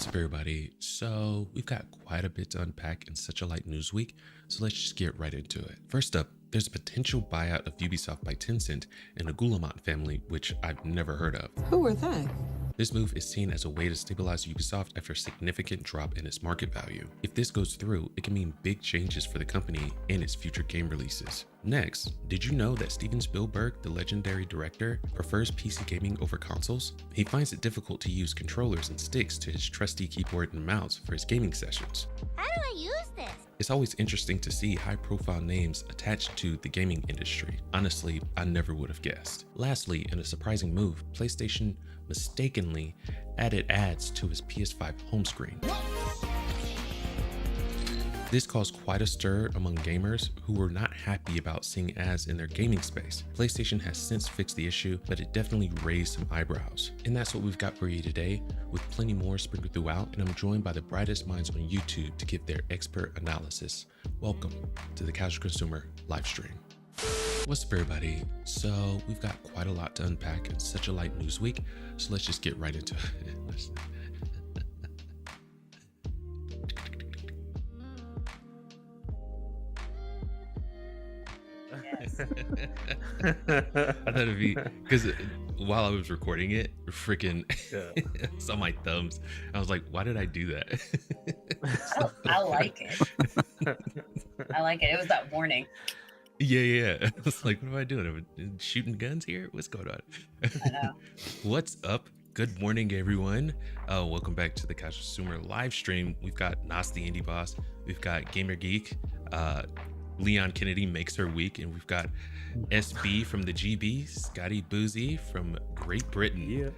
What's up, everybody? So we've got quite a bit to unpack in such a light news week, so let's just get right into it. First up, there's a potential buyout of Ubisoft by Tencent and the Guillemot family, which I've never heard of. Who are they? This move is seen as a way to stabilize Ubisoft after a significant drop in its market value. If this goes through, it can mean big changes for the company and its future game releases. Next, did you know that Steven Spielberg, the legendary director, prefers PC gaming over consoles? He finds it difficult to use controllers and sticks to his trusty keyboard and mouse for his gaming sessions. How do I use this? It's always interesting to see high-profile names attached to the gaming industry. Honestly, I never would have guessed. Lastly, in a surprising move, PlayStation mistakenly added ads to his PS5 home screen. This caused quite a stir among gamers who were not happy about seeing ads in their gaming space. PlayStation has since fixed the issue, but it definitely raised some eyebrows. And that's what we've got for you today, with plenty more sprinkled throughout, and I'm joined by the brightest minds on YouTube to give their expert analysis. Welcome to the Casual Consumer live stream. What's up, everybody? So we've got quite a lot to unpack in such a light news week, so let's just get right into it. I thought it'd be because while I was recording it, freaking it's on my thumbs. I was like, why did I do that? I like it. I like it. It was that warning. Yeah. I was like, what am I doing? Am I shooting guns here? What's going on? I know. What's up? Good morning, everyone. Welcome back to the Casual Consumer live stream. We've got Nos the Indie Boss. We've got Gamer Geek. Leon Kennedy makes her week, and we've got SB from the GB, Scotty Boozy from Great Britain. Yeah.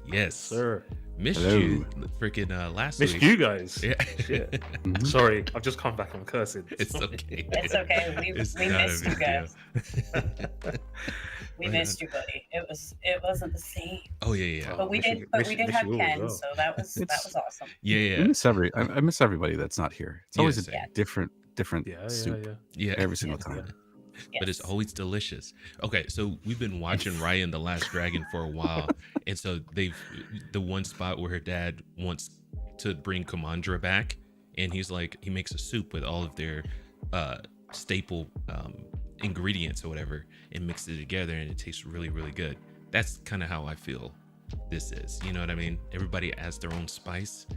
Yes, Sir. Missed Hello. you freaking last Missed week. you guys. Yeah. Shit. Sorry, I've just come back from cursing. It's okay. It's okay. We It's missed not a you big guys. deal. We missed you, buddy. It wasn't the same. Oh yeah. But we miss did. you- But miss- we did miss have you all as Ken, well. so that was awesome. Yeah. I miss everybody that's not here. It's always Yes. a different Yeah. soup Yeah. every single Yes. time. But it's always delicious. Okay, so we've been watching Ryan the Last Dragon for a while, and so the one spot where her dad wants to bring Kamandra back, and he's like, he makes a soup with all of their staple ingredients or whatever, and mixes it together, and it tastes really, really good. That's kind of how I feel this is. You know what I mean? Everybody adds their own spice,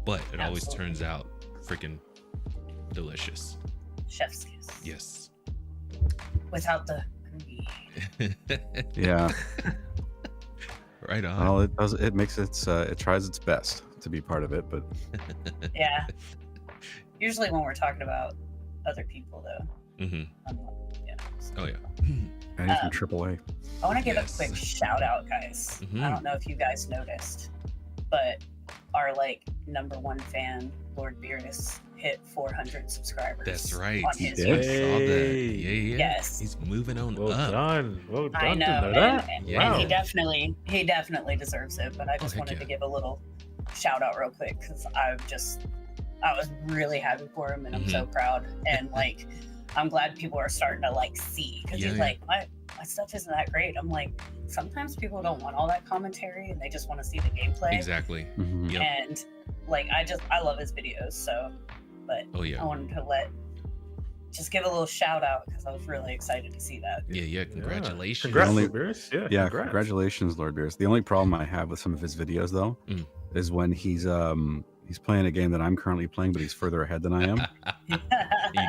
but it always Absolutely. turns out freaking delicious. Chef's kiss. Yes. Without the greed. Yeah. Right on. Well, it does. It makes it tries its best to be part of it, but Yeah. Usually when we're talking about other people, though. Mm-hmm. Yeah. Oh yeah. anything AAA. I want to give Yes. a quick shout out, guys. Mhm. I don't know if you guys noticed, but our #1 fan, Lord Beerus, hit 400 subscribers. That's right. On He his did? saw YouTube. that. Hey. Yeah. Yes. He's moving on Well up. done. Well done. I Didn't know, that. and Wow. he definitely deserves it. But I just heck wanted yeah. to give a little shout out real quick because I was really happy for him, and I'm so proud. And I'm glad people are starting to see because Yeah, he's yeah. like, my stuff isn't that great. I'm like, sometimes people don't want all that commentary and they just want to see the gameplay. Exactly. Mhm. Yep. And I love his videos. So, but Oh yeah. I wanted to just give a little shout out because I was really excited to see that. Yeah. Congratulations. Congrats, Only- Beerus. Yeah. Yeah, congrats. congratulations, Lord Beers. The only problem I have with some of his videos, though, Mm. is when he's playing a game that I'm currently playing, but he's further ahead than I am. You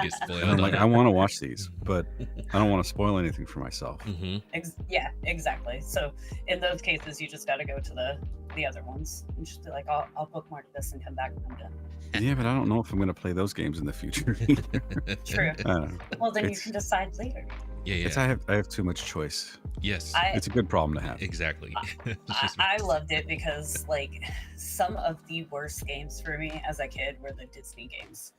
get spoiled. And I'm like, on I it. want to watch these, but I don't want to spoil anything for myself. Mhm. Yeah, exactly. So in those cases, you just got to go to the other ones and just be like, I'll bookmark this and come back when I'm done. Yeah, but I don't know if I'm going to play those games in the future either. True. I don't know. Well, then you It's- can decide later. Yeah. It's, I have too much choice. Yes. It's a good problem to have. Exactly. It's just- I loved it because some of the worst games for me as a kid were the Disney games.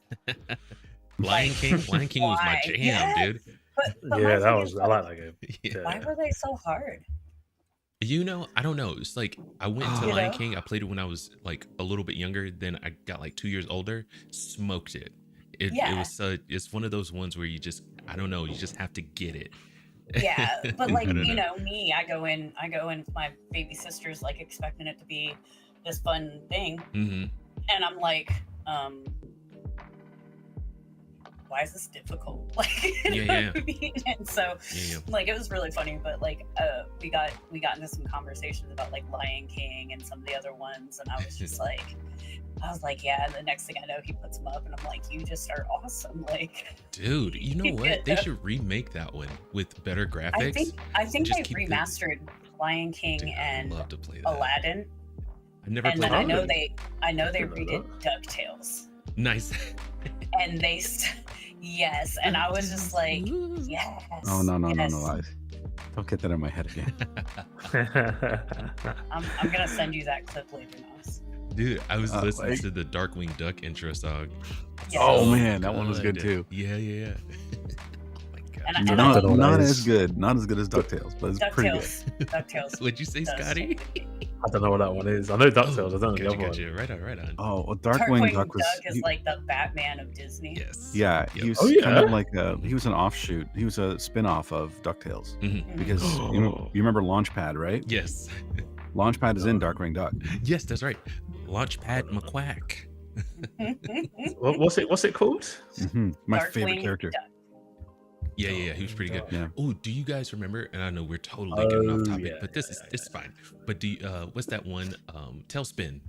Lion King. Lion King was my Why? jam, Yes. dude. But my Yeah, that thing was. is, I like that game. Yeah. why were they so hard? You know, I don't know. It's like I went to You Lion know? King. I played it when I was a little bit younger. Then I got 2 years older. Smoked it. It Yeah. was it's one of those ones where you just I don't know. You just have to get it. Yeah, but I don't know. me, I go in with my baby sisters expecting it to be this fun thing, Mm-hmm. And I'm like, why is this difficult? Like, you know what I mean? And so, like, it was really funny. But like, we got into some conversations about like Lion King and some of the other ones, and I was just like, yeah. And the next thing I know, he puts them up, and I'm like, you just are awesome, like, dude. You know what? They should remake that one with better graphics. I think they remastered Lion King and I'd love to play that. Aladdin. I've never and played. Then I know they redid DuckTales. Nice. And they, yes, and I was just like, yes. Oh no! Don't get that in my head again. I'm gonna send you that clip later, Knoss. Dude, I was listening to the Darkwing Duck intro song. Yes. Oh man, that one was good too. Yeah. And not as good as DuckTales, but it's pretty good. DuckTales. What'd you say, Scotty? I don't know what that one is. I know DuckTales. I don't know the other one. Right on. Oh, well, Darkwing Duck is like the Batman of Disney. Yes. Yeah, he was kind of like he was an offshoot. He was a spin-off of DuckTales. Mm-hmm. Because you remember Launchpad, right? Yes. Launchpad is in Darkwing Duck. Yes, that's right. Launchpad McQuack. What's it called? Mm-hmm. My Darkwing favorite character. Duck. Yeah, he was pretty good. Yeah. Oh, do you guys remember? And I know we're totally getting off topic, but this is fine. But do you, what's that one? Tailspin.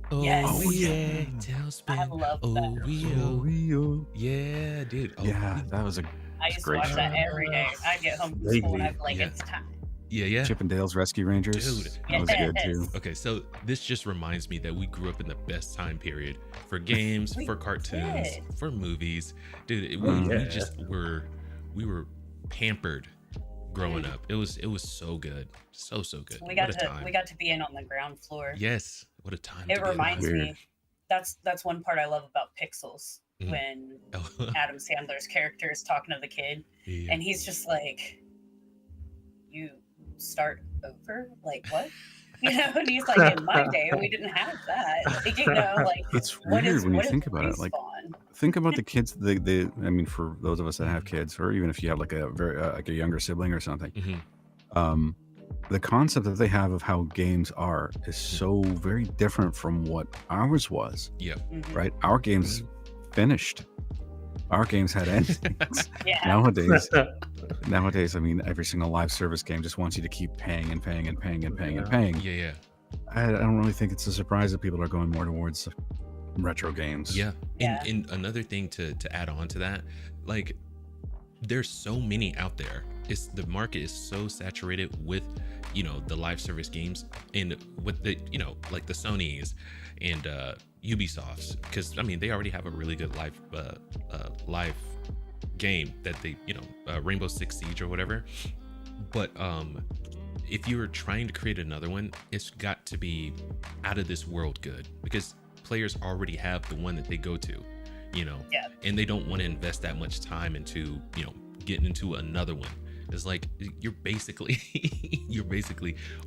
Oh Yes. yeah, Tailspin. I love that. Yeah, dude. Oh, yeah, that was a I used to great watch show. that every day. I get home from school and I'm like, it's time. Yeah. Chip and Dale's Rescue Rangers. Dude. That was good too. Okay, so this just reminds me that we grew up in the best time period for games, for cartoons, for movies. Dude, we were pampered growing up. It was so good. So good. We got to be in on the ground floor. Yes. What a time. It reminds me. That's one part I love about Pixels, Mhm. when Adam Sandler's character is talking to the kid and he's just like, you start over? Like what? You know, and he's like, in my day we didn't have that. Like, you know, like It's weird when you think about it. Like, Respawn? think about the kids. I mean, for those of us that have kids, or even if you have like a very like a younger sibling or something, Mhm. The concept that they have of how games are is so very different from what ours was. Yep. Mhm. Right? Our games finished. Our games had endings. Yeah. Nowadays, I mean, every single live service game just wants you to keep paying and paying and paying and paying and paying. Yeah. I don't really think it's a surprise that people are going more towards retro games. Yeah. Yeah. And another thing to add on to that, like, there's so many out there. The market is so saturated with, the live service games, and with the, like the Sonys and Ubisofts, because I mean they already have a really good live game that they, Rainbow Six Siege or whatever. But if you're trying to create another one, it's got to be out of this world good, because players already have the one that they go to, and they don't want to invest that much time into, getting into another one. It's like you're basically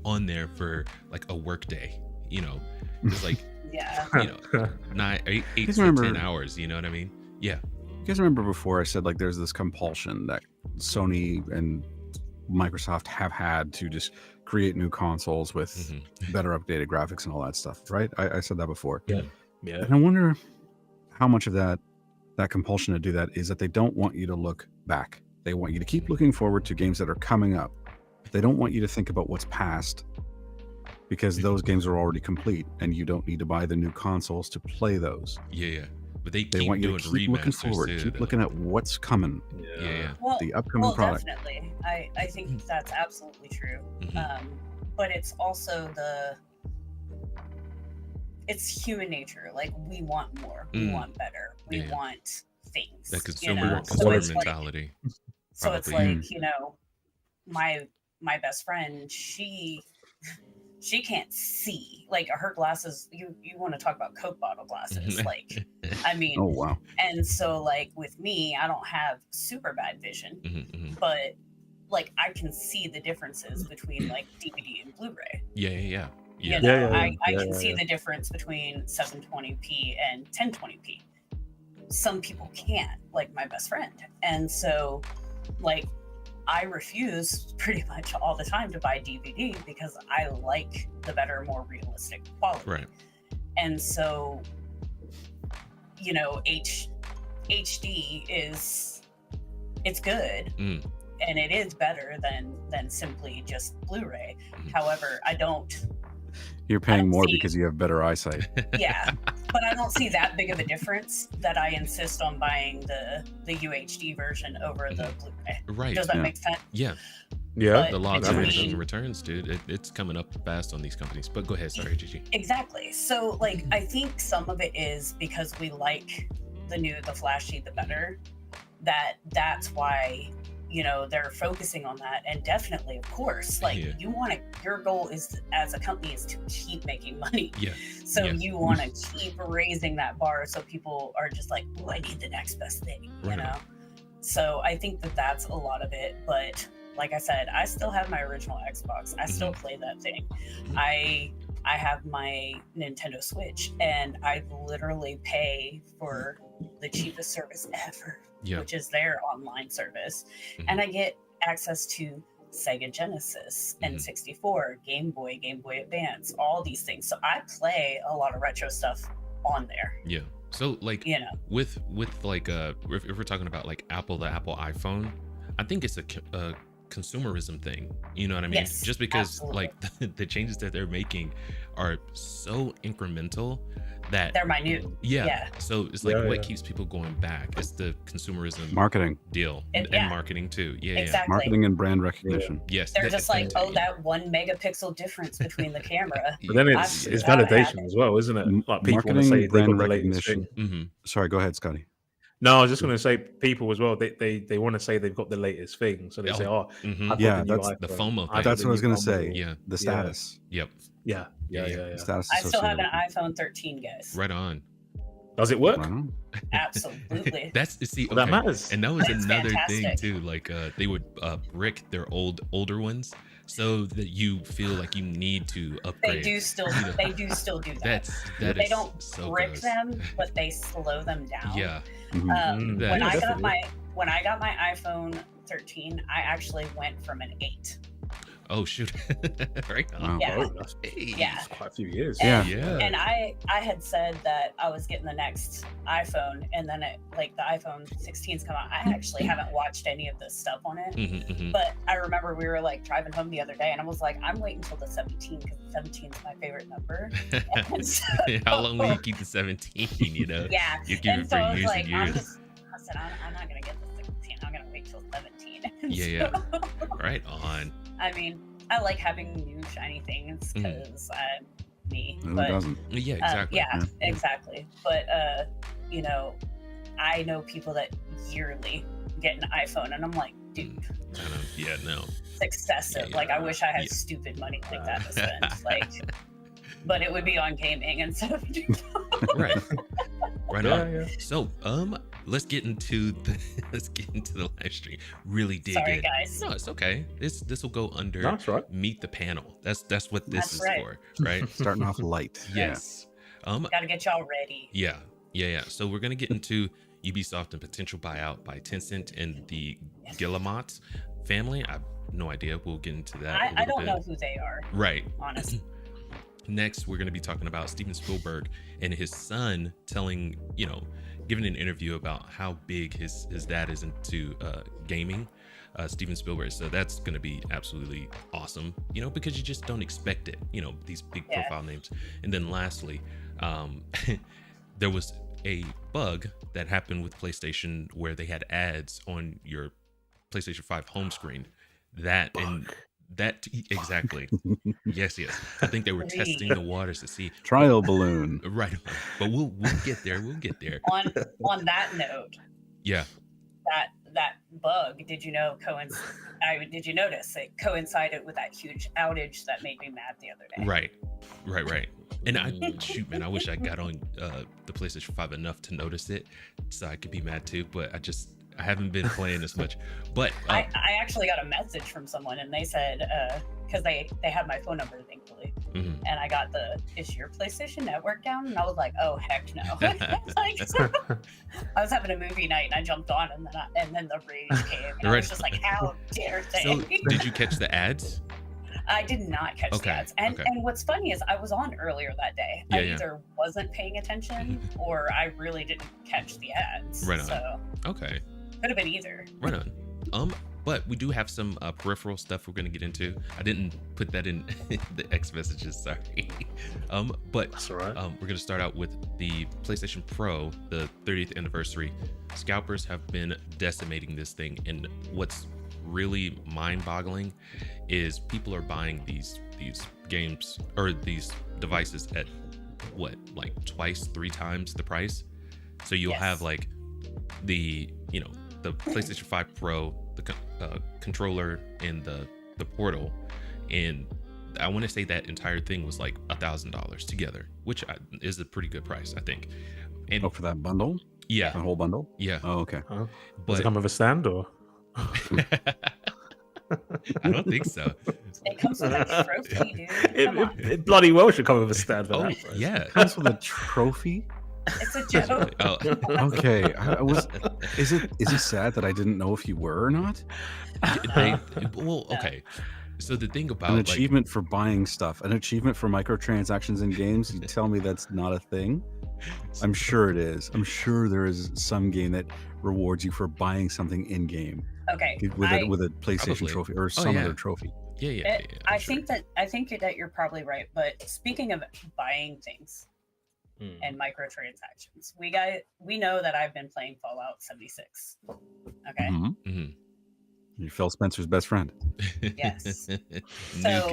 on there for like a work day, it's like Yeah. 8 to 10 hours, you know what I mean? Yeah. You guys remember before I said like there's this compulsion that Sony and Microsoft have had to just create new consoles with better updated graphics and all that stuff, right? I said that before. Yeah. And I wonder how much of that compulsion to do that is that they don't want you to look back. They want you to keep looking forward to games that are coming up. They don't want you to think about what's past, because those games are already complete and you don't need to buy the new consoles to play those. Yeah. But they want you doing to keep looking forward, keep looking at what's coming. Yeah. Well, the upcoming product. Definitely. I think that's absolutely true. Mhm. But it's also it's human nature. Like, we want more, we want better, we want things. That consumer mentality. So it's like, my best friend, she can't see, like, her glasses. You want to talk about Coke bottle glasses? Like, I mean, oh wow. And so, like, with me, I don't have super bad vision, but like I can see the differences between like DVD and Blu-ray. Yeah. I can see the difference between 720p and 1020p. Some people can't, like my best friend, and so like I refuse pretty much all the time to buy DVD because I like the better, more realistic quality. Right. And so, you know, HD it's good. And it is better than simply just Blu-ray. However, You're paying more because you have better eyesight. Yeah, but I don't see that big of a difference that I insist on buying the UHD version over the Blu-ray. Right. Does that make sense? Yeah. Yeah. The law of diminishing returns, dude. It's coming up fast on these companies. But go ahead, sorry, Gigi. Exactly. So, like, I think some of it is because we like the flashy, the better. That's why, you know, they're focusing on that. And definitely, of course, like your goal is as a company is to keep making money. Yeah. So you want to keep raising that bar so people are just like, oh, I need the next best thing, you know? So I think that's a lot of it. But like I said, I still have my original Xbox. I still play that thing. I have my Nintendo Switch, and I literally pay for the cheapest service ever, which is their online service. And I get access to Sega Genesis, N64, Game Boy Advance, all these things. So I play a lot of retro stuff on there. Yeah. So like, you know, with like if we're talking about like the Apple iPhone, I think it's a consumerism thing, you know what I mean? Yes, just because absolutely. like the changes that they're making are so incremental that they're minute. So it's like what keeps people going back? It's the consumerism marketing deal and marketing too. Exactly. Marketing and brand recognition. Yes, they're just like, that 1 megapixel difference between the camera. But then it's validation as well, isn't it? Like people marketing, say brand recognition. Sorry, go ahead, Scotty. No, I was just going to say people as well. They want to say they've got the latest thing, so they say, "Oh, that's the FOMO thing. That's what I was going to say. Yeah, the status. Yep. Yeah. Status. I still have an iPhone 13, guys. Right on. Does it work? Absolutely. That matters. And that was another thing too. Like they would brick their older ones, so that you feel like you need to upgrade. They do still do that. They don't brick them, but they slow them down. Yeah. When I got my iPhone 13, I actually went from an 8. Oh shoot! Right on. That's quite a few years. And I had said that I was getting the next iPhone, and then the iPhone 16's come out. I actually haven't watched any of this stuff on it, but I remember we were like driving home the other day, and I was like, I'm waiting until the 17 because the 17 is my favorite number. And so, how long will you keep the 17? You know? You give it for years and years. I said, I'm not gonna get the 16. I'm gonna wait till 17. Right on. I mean, I like having new shiny things because Who doesn't? Yeah, exactly. Exactly. But you know, I know people that yearly get an iPhone, and I'm like, dude. No. It's excessive. Like, I wish I had stupid money like that to spend. Like, but it would be on gaming instead of right on. So let's get into the live stream. Really dig Sorry, guys. No, it's okay. This will go under Meet the Panel. That's what this is for, right? Starting off light. Yes. Gotta get y'all ready. Yeah. So we're gonna get into Ubisoft and potential buyout by Tencent and the Guillemot family. I have no idea. We'll get into that. I don't know who they are. Right. Honestly. Next, we're going to be talking about Steven Spielberg and his son giving an interview about how big his dad is into gaming, Steven Spielberg. So that's going to be absolutely awesome, because you just don't expect it, these big profile names. And then lastly, there was a bug that happened with PlayStation where they had ads on your PlayStation 5 home screen. Exactly. Yes. I think they were testing the waters to see trial balloon. Right. But we'll get there. On that note. Yeah. That bug, did you notice it coincided with that huge outage that made me mad the other day? Right. And I wish I got on the PlayStation 5 enough to notice it so I could be mad too, but I haven't been playing as much. But I actually got a message from someone, and they said because they have my phone number, thankfully, and I got is your PlayStation network down? And I was like, oh heck no. I was having a movie night, and I jumped on, and then the rage came, and I was just like, how dare they? So did you catch the ads? I did not catch the ads. And what's funny is I was on earlier that day. I either wasn't paying attention or I really didn't catch the ads. Right on. So okay. Could have been either. Right on. But we do have some peripheral stuff we're going to get into. I didn't put that in the X messages, sorry. But that's all right. We're going to start out with the PlayStation Pro, the 30th anniversary. Scalpers have been decimating this thing, and what's really mind-boggling is people are buying these games or these devices at what, like twice, 3 times the price. So you'll have like the PlayStation 5 Pro, the controller, and the portal, and I want to say that entire thing was like $1,000 together, which is a pretty good price, I think. And for that bundle? Yeah, the whole bundle. Yeah. Oh, okay. But does it come with a stand or? I don't think so. It comes with a trophy, dude. It bloody well should come with a stand for that. Yeah. It comes with a trophy? It's a joke. Okay. Is it sad that I didn't know if you were or not? Okay. So the thing about an achievement for buying stuff, an achievement for microtransactions in games, you tell me that's not a thing? I'm sure it is. I'm sure there is some game that rewards you for buying something in game. Okay. With a PlayStation trophy or some other trophy. Yeah. I think that you're probably right. But speaking of buying things and microtransactions, we know that I've been playing Fallout 76. Okay. Mm-hmm. You're Phil Spencer's best friend. Yes. So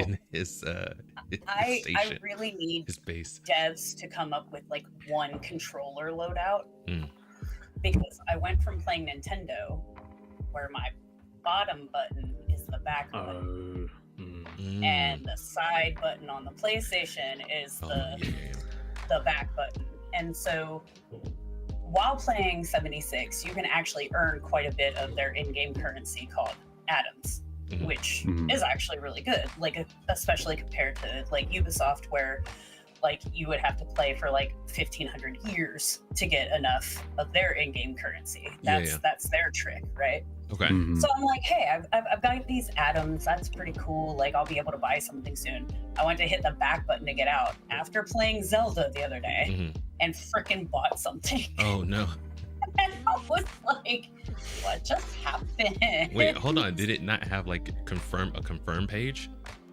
I really need his base devs to come up with like one controller loadout, because I went from playing Nintendo, where my bottom button is the back button, and the side button on the PlayStation is the back button, and so while playing 76, you can actually earn quite a bit of their in-game currency called atoms, which is actually really good, like especially compared to like Ubisoft, where like you would have to play for like 1,500 years to get enough of their in-game currency. That's their trick, right? Okay. So I'm like, hey, I've got these atoms. That's pretty cool. Like I'll be able to buy something soon. I went to hit the back button to get out after playing Zelda the other day, and freaking bought something. Oh no. And I was like, what just happened? Wait, hold on. Did it not have like a confirm page?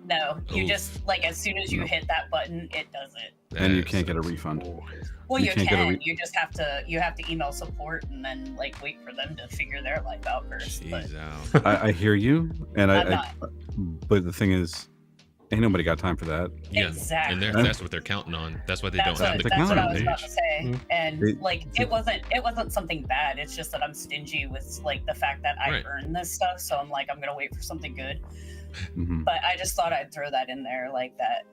No, you just like as soon as you hit that button, it does it. And you can't get a refund. Well, you can. You just have to email support and then like wait for them to figure their life out first. I hear you, and but the thing is, ain't nobody got time for that. Yeah, exactly. And that's what they're counting on. That's why they don't have the That's what I was page. about to say. And it wasn't something bad. It's just that I'm stingy with like the fact that I earn this stuff. So I'm like, I'm gonna wait for something good. But I just thought I'd throw that in there, like that.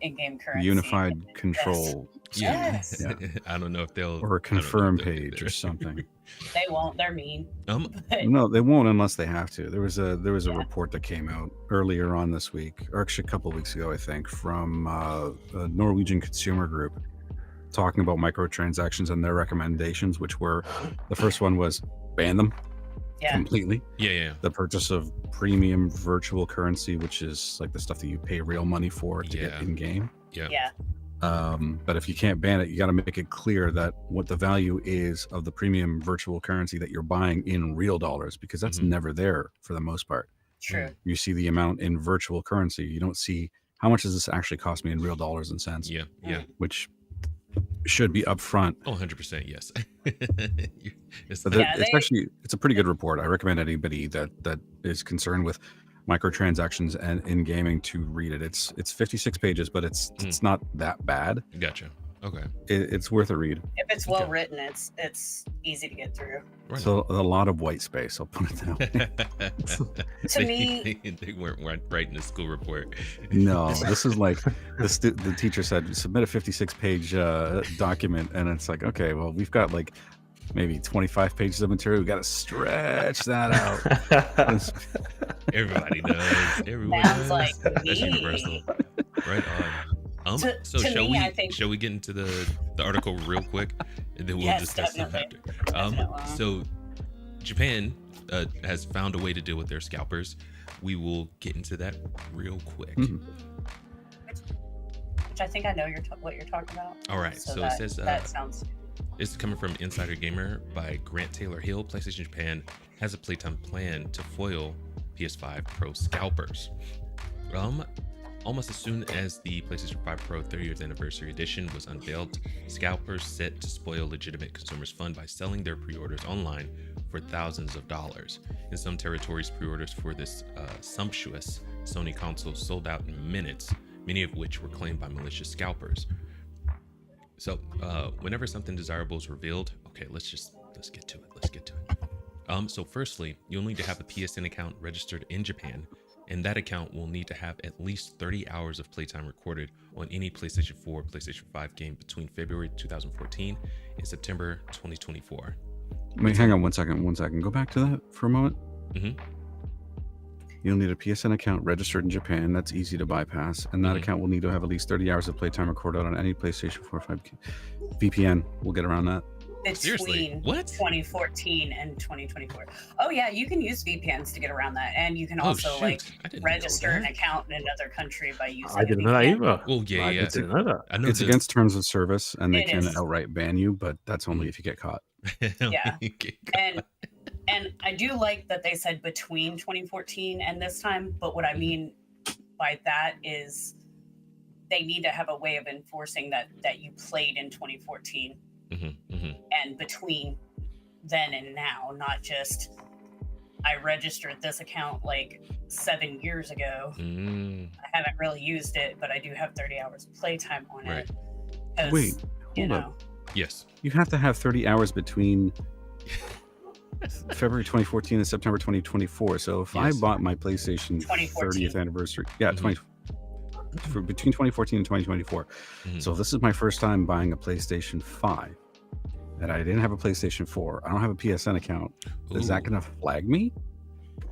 In-game currency. Unified control. Yes. Yeah. I don't know if they'll or a confirm page or something. They won't. They're mean. No, they won't unless they have to. There was a report that came out earlier on this week, or actually a couple of weeks ago, I think, from a Norwegian consumer group talking about microtransactions and their recommendations, which were the first one was ban them. Completely. Yeah. The purchase of premium virtual currency, which is like the stuff that you pay real money for to get in game. Yeah. But if you can't ban it, you got to make it clear that what the value is of the premium virtual currency that you're buying in real dollars, because that's never there for the most part. True. You see the amount in virtual currency. You don't see how much does this actually cost me in real dollars and cents. Yeah. Which should be upfront. 100%, yes. It's a pretty good report. I recommend anybody that is concerned with microtransactions and in gaming to read it. It's 56 pages, but it's not that bad. Gotcha. Okay. It's worth a read. If it's well written, it's easy to get through. Right. So a lot of white space, I'll put it that way. To me, they weren't writing a school report. No, this is like the teacher said, submit a 56-page document, and it's like, okay, well, we've got like maybe 25 pages of material. We got to stretch that out. Everybody does. Everyone sounds does. like That's me. universal. Right on. Shall we get into the article real quick, and then we'll discuss stuff after. So Japan has found a way to deal with their scalpers. We will get into that real quick. Which I think I know what you're talking about. All right, so it says that sounds. This is coming from Insider Gamer by Grant Taylor Hill. PlayStation Japan has a playtime plan to foil PS5 Pro scalpers. Almost as soon as the PlayStation 5 Pro 30th Anniversary Edition was unveiled, scalpers set to spoil legitimate consumers' fun by selling their pre-orders online for thousands of dollars. In some territories, pre-orders for this sumptuous Sony console sold out in minutes, many of which were claimed by malicious scalpers. So whenever something desirable is revealed, okay, let's get to it. So firstly, you'll need to have a PSN account registered in Japan, and that account will need to have at least 30 hours of playtime recorded on any PlayStation 4 or PlayStation 5 game between February 2014 and September 2024. Wait, hang on one second. Go back to that for a moment. You'll need a PSN account registered in Japan. That's easy to bypass. And that account will need to have at least 30 hours of playtime recorded on any PlayStation 4 or 5 VPN. We'll get around that. Between 2014 and 2024. Oh yeah, you can use VPNs to get around that, and you can also register an account in another country by using. I didn't know that either. Well, yeah, I didn't know that. It's against terms of service, and they can outright ban you, but that's only if you get caught. Yeah, and I do like that they said between 2014 and this time, but what I mean by that is they need to have a way of enforcing that you played in 2014. And between then and now, not just I registered this account like 7 years ago. I haven't really used it, but I do have 30 hours of playtime on it. Wait, hold up. Yes. You have to have 30 hours between February 2014 and September 2024. So if I bought my PlayStation 30th anniversary, between 2014 and 2024. So if this is my first time buying a PlayStation 5, and I didn't have a PlayStation 4, I don't have a PSN account, is that going to flag me?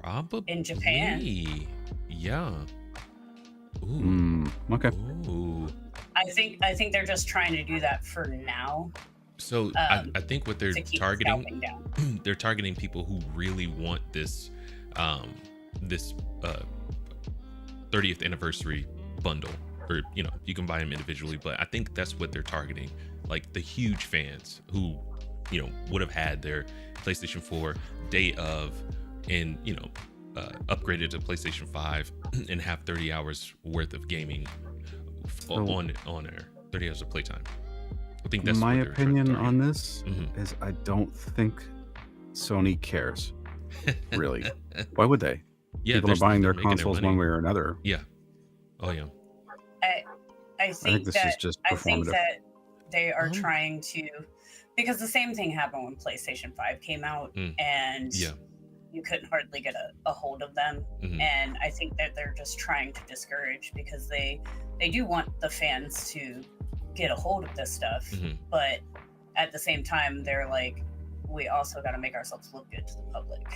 Probably. In Japan. Yeah. Okay. Ooh. I think they're just trying to do that for now. So I think what they're targeting, they're targeting people who really want this 30th anniversary bundle, or you can buy them individually, but I think that's what they're targeting, like the huge fans who would have had their PlayStation 4 day of and upgraded to PlayStation 5 and have 30 hours worth of gaming on there, 30 hours of playtime. I think that's my opinion on this is I don't think Sony cares. Really. Why would they? Yeah, people are buying their consoles one way or another. Yeah. Oh yeah. I think this that is just performative. I think that they are trying to, because the same thing happened when PlayStation 5 came out, and you couldn't hardly get a hold of them. And I think that they're just trying to discourage, because they do want the fans to get a hold of this stuff, but at the same time they're like, we also got to make ourselves look good to the public.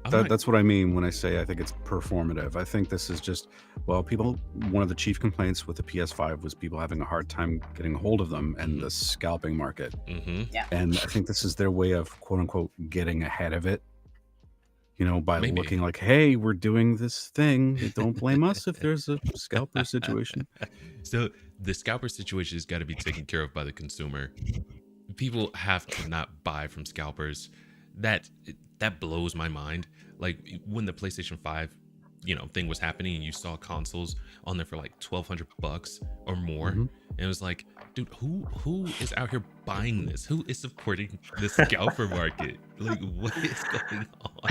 That's what I mean when I say I think it's performative. I think this is just, one of the chief complaints with the PS5 was people having a hard time getting a hold of them and the scalping market. And I think this is their way of quote unquote getting ahead of it, by looking like, hey, we're doing this thing. Don't blame us if there's a scalper situation. So the scalper situation has got to be taken care of by the consumer. People have to not buy from scalpers. That blows my mind. Like when the PlayStation 5 thing was happening and you saw consoles on there for like $1,200 or more, and it was like, dude, who is out here buying this? Who is supporting the scalper market? Like, what is going on?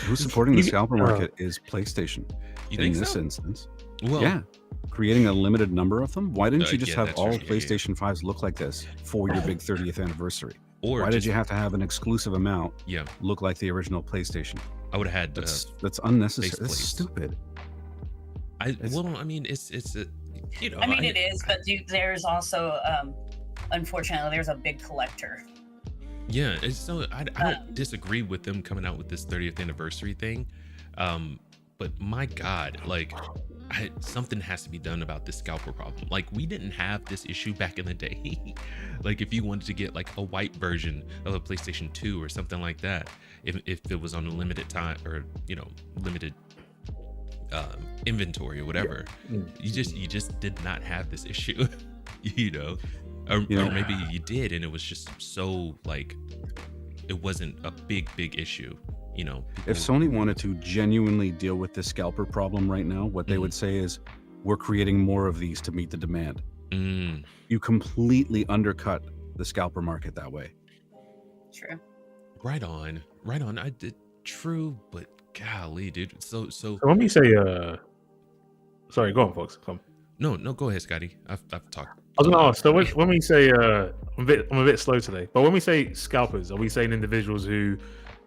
Who's supporting the scalper market is PlayStation. In this instance. Well, yeah. Creating a limited number of them. Why didn't you just have all PlayStation 5s look like this for your big 30th anniversary? Or why did you have to have an exclusive amount look like the original PlayStation? I would have had that's unnecessary. That's stupid. It's it is, but there's also unfortunately there's a big collector. Yeah, so I don't disagree with them coming out with this 30th anniversary thing, but my God, like something has to be done about this scalper problem. Like we didn't have this issue back in the day. Like if you wanted to get like a white version of a PlayStation 2 or something like that, if it was on a limited time or, you know, limited inventory or whatever, you just did not have this issue, you know, or maybe you did and it was just so like it wasn't a big issue, you know. If Sony wanted to genuinely deal with this scalper problem right now, what they would say is, we're creating more of these to meet the demand. You completely undercut the scalper market that way. True. Right on. I did true, but golly, dude. So when we say sorry, go on, folks. Come. No, go ahead, Scotty. I've talked. I was gonna ask. So when we say I'm a bit slow today, but when we say scalpers, are we saying individuals who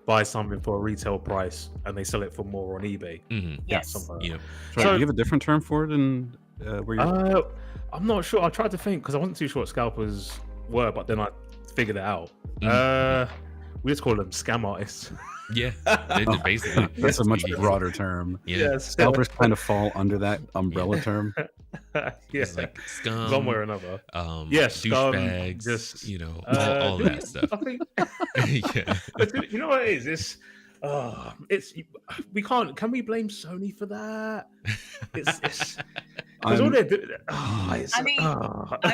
buy something for a retail price and they sell it for more on eBay? Yes. Something like So, do you have a different term for it? And where you're... I'm not sure. I tried to think because I wasn't too sure what scalpers were, but then I figured it out. We just call them scam artists. Yeah, basically. That's a much broader term. Yeah, scalpers kind of fall under that umbrella term. It's like scum, some way or another. Douchebags, just you know, all that stuff. I think, yeah. But you know what it is? We can't. Can we blame Sony for that? It's all they're doing. I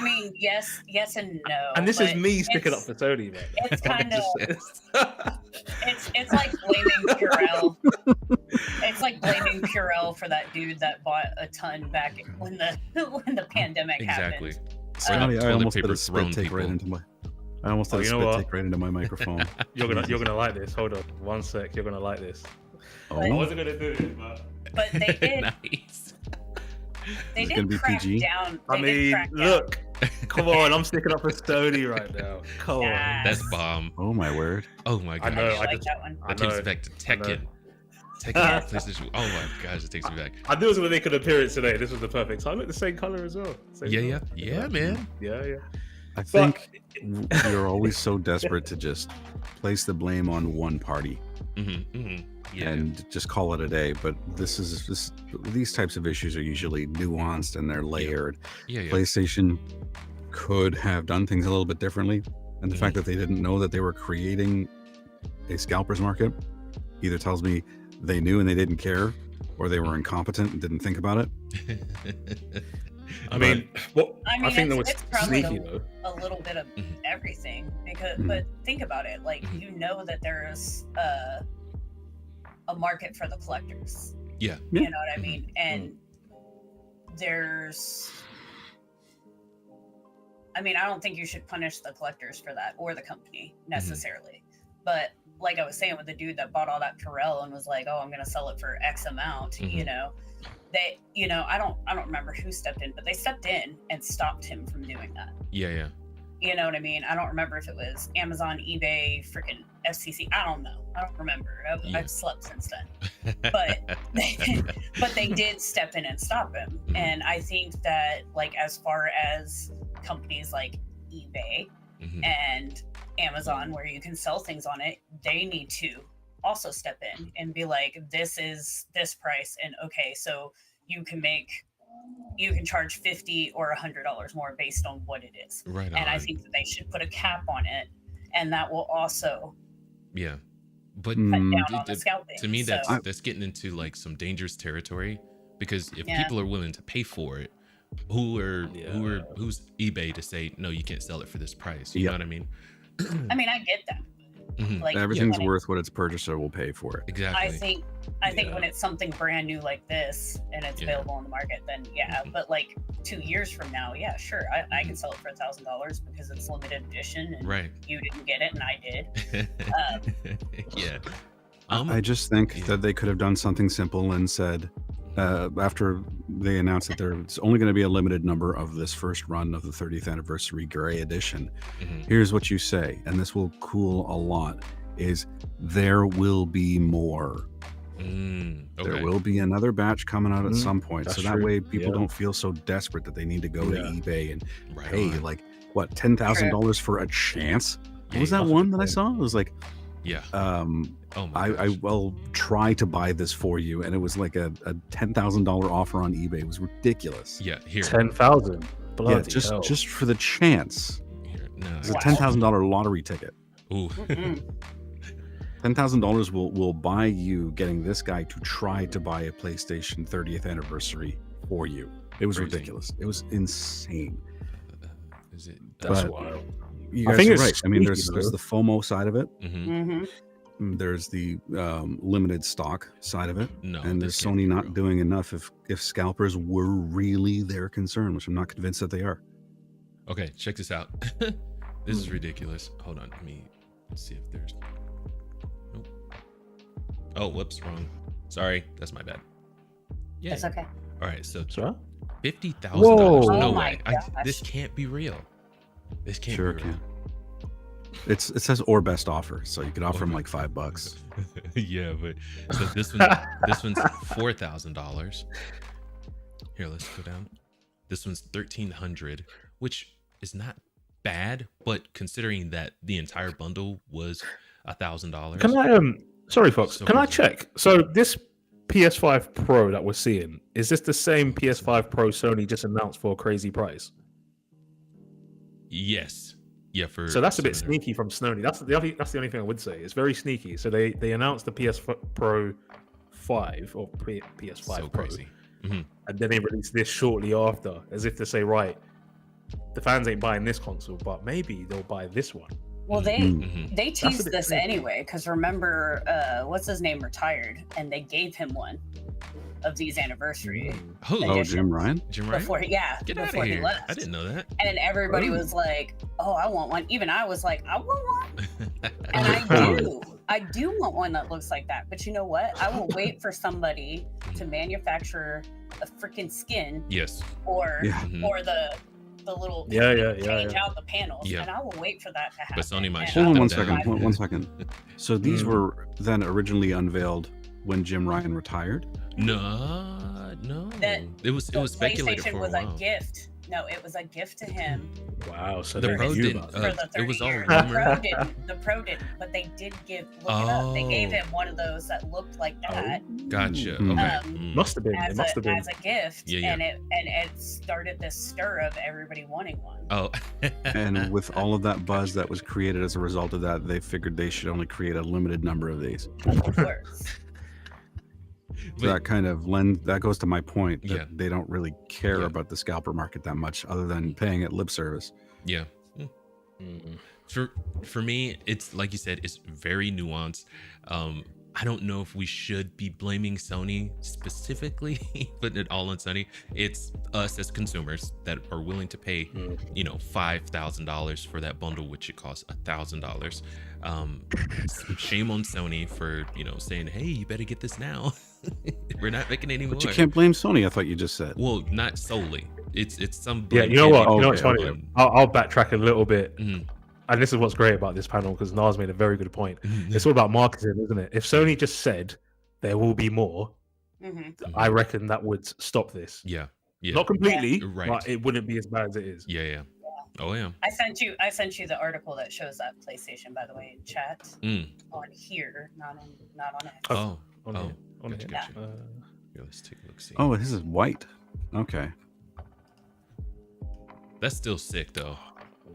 mean, yes and no. And this is me sticking up for Sony, man. It's kind of it's like blaming Purell. It's like blaming Purell for that dude that bought a ton back when the pandemic happened. Scotty, I almost did a spit take right into my. I almost did a spit take right into my microphone. You're gonna like this. Hold on, 1 sec. You're gonna like this. I wasn't gonna do it, but they did. Nice. They did crack PG? Down. I mean, look, come on, I'm sticking up for Sony right now. Come on, that's bomb. Oh my word. Oh my god. I know. I like that one. That takes me back to Tekken. PlayStation. Oh my gosh, it takes me back. I knew it was going to make an appearance today. This was the perfect time. Look, the same color as well. Yeah, man. Yeah. I think you're always so desperate to just place the blame on one party and just call it a day. But these types of issues are usually nuanced and they're layered. PlayStation could have done things a little bit differently, and the fact that they didn't know that they were creating a scalpers market either tells me they knew and they didn't care, or they were incompetent and didn't think about it. I think that was sneaky though. A little bit of everything, because but think about it, like you know that there's a market for the collectors. Yeah. You know what I mean? And there's, I mean, I don't think you should punish the collectors for that or the company necessarily, but like I was saying with the dude that bought all that Purell and was like, oh, I'm going to sell it for X amount, you know, they, you know, I don't remember who stepped in, but they stepped in and stopped him from doing that. Yeah. You know what I mean? I don't remember if it was Amazon, eBay, freaking FCC. I don't know. I don't remember. I've slept since then. But they did step in and stop him. And I think that, like, as far as companies like eBay and Amazon, where you can sell things on it, they need to also step in and be like, this is this price, and okay, so you can charge $50 or $100 more based on what it is. Right on. And I think that they should put a cap on it, and that will also but cut down on the scalping. To me, that's getting into like some dangerous territory, because if people are willing to pay for it, who's eBay to say no, you can't sell it for this price? You know what I mean? I mean, I get that. Like, everything's worth what its purchaser will pay for it. Exactly. I think when it's something brand new like this and it's available on the market, then but like 2 years from now, sure, I can sell it for $1,000 because it's limited edition and you didn't get it and I did. I just think that they could have done something simple and said, after they announced that there's only going to be a limited number of this first run of the 30th anniversary gray edition, here's what you say, and this will cool a lot, is there will be more. There will be another batch coming out at some point. That's so that true. way people don't feel so desperate that they need to go to eBay and pay like what, $10,000 for a chance? What was that one that I saw? It was like Yeah. I will try to buy this for you, and it was like a $10,000 offer on eBay. It was ridiculous. Yeah, here. 10,000. Yeah, just for the chance. Here, no. It's a $10,000 lottery ticket. Ooh. $10,000 will buy you getting this guy to try to buy a PlayStation 30th anniversary for you. It was ridiculous. It was insane. Is it? That's wild. You guys are right. I mean, there's the FOMO side of it. Mm-hmm. There's the limited stock side of it. No, and there's Sony not doing enough if scalpers were really their concern, which I'm not convinced that they are. Okay, check this out. This is ridiculous. Hold on, let me see if there's. Nope. Oh, whoops, wrong. Sorry, that's my bad. Yeah, That's okay. All right, so Sure. $50,000. Whoa. No Oh way. my gosh. This can't be real. This can't Sure be real. can. It says or best offer, so you could offer him like $5. Yeah, but so this one's $4,000. Here, let's go down. This one's $1,300, which is not bad, but considering that the entire bundle was $1,000. Can I sorry folks, So can I crazy. check? So this PS5 Pro that we're seeing, is this the same PS5 Pro Sony just announced for a crazy price? Yes. Yeah, So that's a bit $700. sneaky from Sony. That's the only thing I would say. It's very sneaky. So they announced the PS Pro 5 or PS5 So Pro, crazy. Mm-hmm. and then they released this shortly after, as if to say, right, the fans ain't buying this console, but maybe they'll buy this one. Well, they Mhm. they That's a teased bit this crazy. anyway, because remember, what's his name retired, and they gave him one of these anniversary Oh, Oh, Jim Ryan? Jim Ryan? before, Get out before of he here. left. I didn't know that. And everybody Oh. was like, "Oh, I want one." Even I was like, "I want one," and I do want one that looks like that. But you know what? I will wait for somebody to manufacture a freaking skin Yes. or Yeah. Mhm. or the little change out the panels, Yeah. and I will wait for that to happen. But Sony might And shut Hold on them one down. second. One second. So these were then originally unveiled when Jim Ryan retired? No. That- It was The speculated PlayStation for a was while. a gift. No, it was a gift to him. Wow. So The they Pro knew didn't. about For it. the 30 It was all years. rumor. The Pro didn't, but they did give. Look it up. They gave Oh. him one of those that looked like that Gotcha. Mm. Okay. Um, Must have been. It as must have been. a gift, Yeah. and it started this stir of everybody wanting one. Oh. And with all of that buzz that was created as a result of that, they figured they should only create a limited number of these. Of course. So that kind of that goes to my point that Yeah. they don't really care Yeah. about the scalper market that much, other than paying it lip service. Yeah. For me, it's like you said, it's very nuanced. I don't know if we should be blaming Sony specifically, putting it all on Sony. It's us as consumers that are willing to pay, $5,000 for that bundle, which it costs $1,000. Shame on Sony for saying, "Hey, you better get this now." We're not making any more. But you can't blame Sony, I thought you just said. Well, not solely. It's some. Yeah, blame you know what? can You know be what's funny? put on- I'll backtrack a little bit. Mhm. And this is what's great about this panel, because Nas made a very good point. It's all about marketing, isn't it? If Sony just said there will be more, hmm I reckon that would stop this. Yeah. Yeah. Not completely, Right. but it wouldn't be as bad as it is. Yeah. Oh yeah. I sent you the article that shows that PlayStation, by the way, in chat on here, not on it. Oh. On Oh. here. On Gotcha, here. gotcha. Here, let's take a look. See. Oh, this is white. Okay. That's still sick though.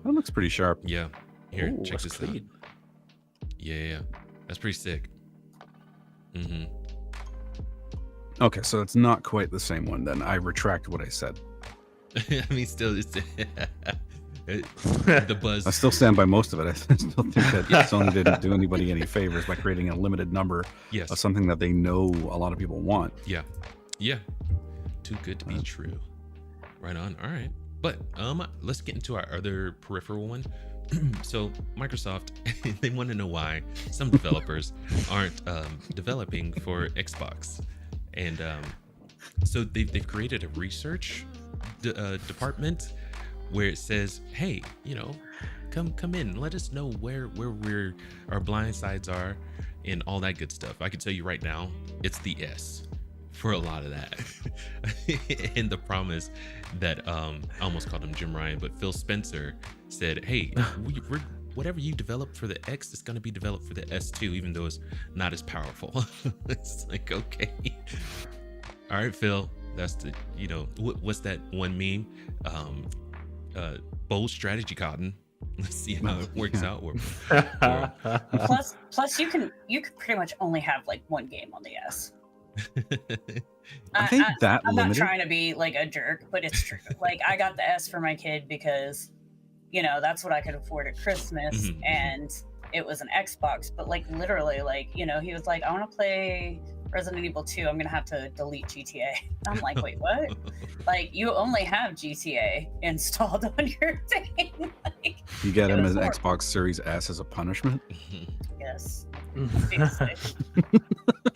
That looks pretty sharp. Yeah. Here, Ooh, check that's this out. clean. Yeah. That's pretty sick. Mm-hmm. Okay, so it's not quite the same one then. I retract what I said. I mean, still, it's the buzz. I still stand by most of it. I still think that Sony didn't do anybody any favors by creating a limited number Yes. of something that they know a lot of people want. Yeah. Too good to be true. Right on. All right. But let's get into our other peripheral one. So Microsoft, they want to know why some developers aren't developing for Xbox, and so they've created a research department where it says, hey, come in, let us know where our blind sides are and all that good stuff. I can tell you right now, it's the S for a lot of that. And the promise that I almost called him Jim Ryan, but Phil Spencer said, hey, whatever you develop for the X is going to be developed for the S too, even though it's not as powerful. It's like, okay, all right, Phil, that's the, what's that one meme? Bold strategy, Cotton. Let's see how it works out. Plus you can pretty much only have like one game on the S. I think that I'm limited. not trying to be like a jerk, but it's true. Like I got the S for my kid because, that's what I could afford at Christmas, and it was an Xbox. But like literally, like he was like, I want to play Resident Evil 2. I'm gonna have to delete GTA. I'm like, wait, what? Like you only have GTA installed on your thing. Like, you get him as an Xbox Series S as a punishment. Yes.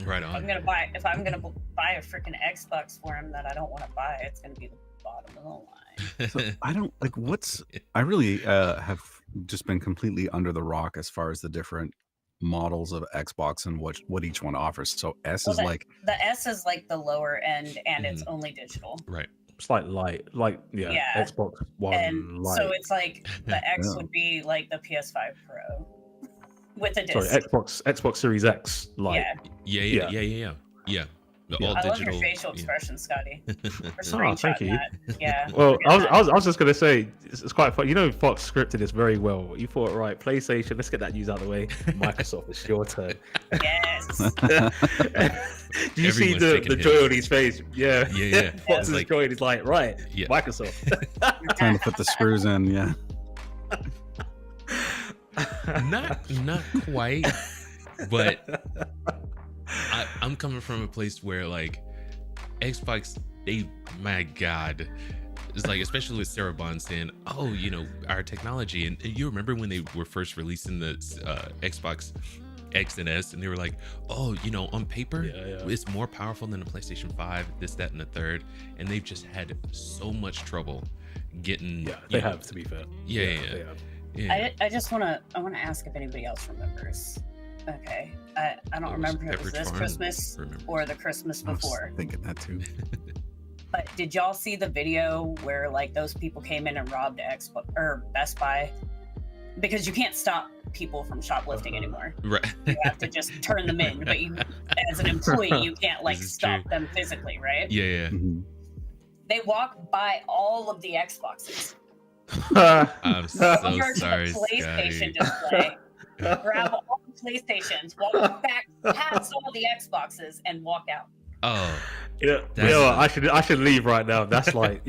Right on. If I'm gonna buy a freaking Xbox for him that I don't want to buy, it's gonna be the bottom of the line. So I don't like I really have just been completely under the rock as far as the different models of Xbox and what each one offers. So S is like the S is like the lower end, and it's only digital. Right. It's like Xbox One. And Lite. so it's like the X would be like the PS5 Pro with a disc. Sorry, Xbox Series X. Like, Yeah. All I digital. love your facial expression, Scotty. Thank you. Yeah. Well, I was just gonna say it's quite fun. Fox scripted this very well. You thought, right, PlayStation, let's get that news out of the way. Microsoft, it's your turn. Yes. Do you see the joy on his face? Yeah. Fox's like, joy is like, right, Microsoft. Time to put the screws in, yeah. Not quite, but I'm coming from a place where like Xbox, my God, it's like, especially with Sarah Bond saying, oh, our technology, and you remember when they were first releasing the Xbox X and S, and they were like, oh, on paper, it's more powerful than the PlayStation 5, this, that, and the third, and they've just had so much trouble getting. Yeah, they have, to be fair. Yeah. I just want to ask if anybody else remembers. Okay, I don't remember if it was this Christmas or the Christmas before. I was thinking that too. But did y'all see the video where like those people came in and robbed Xbox or Best Buy? Because you can't stop people from shoplifting anymore. Right. You have to just turn them in. But you, as an employee, you can't like stop them physically, right? Yeah. Mm-hmm. They walk by all of the Xboxes. I'm so sorry, PlayStation Scotty. display. Grab all the PlayStations, walk back past all the Xboxes, and walk out. Oh, I should leave right now. That's like,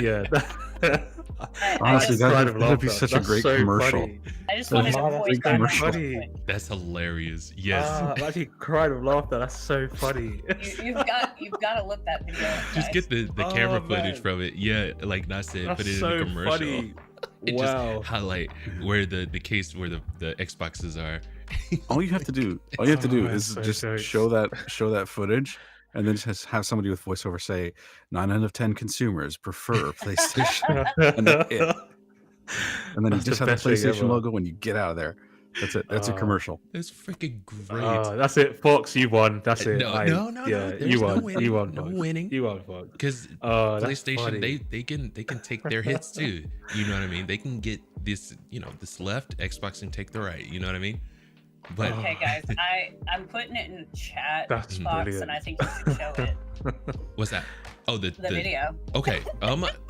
honestly, that'd be such a great commercial. Funny. I just wanted to voice that commercial. That's hilarious. Yes. I'm actually crying with laughter. That's so funny. You've got to look that video up, Just guys. get the camera footage from it. Yeah, like I said, That's put it so in the commercial. Funny. And Wow. just highlight where the case where the Xboxes are. All you have to do is so just jokes. show that footage, and then just have somebody with voiceover say 9 out of 10 consumers prefer PlayStation, and that's it. And then That's you just the have the best thing PlayStation ever. logo when you get out of there. That's it. That's a commercial. That's freaking great. That's it, Fox. You won. That's it. No. Yeah, There's you no won. winning. You won. No Fox. winning. You won, Fox. Because That's PlayStation, funny. they can take their hits too. You know what I mean? They can get this, this left, Xbox can take the right. You know what I mean? But Okay, guys, I'm putting it in the chat That's box, brilliant. and I think you should show it. what's that? Oh, the video. Okay.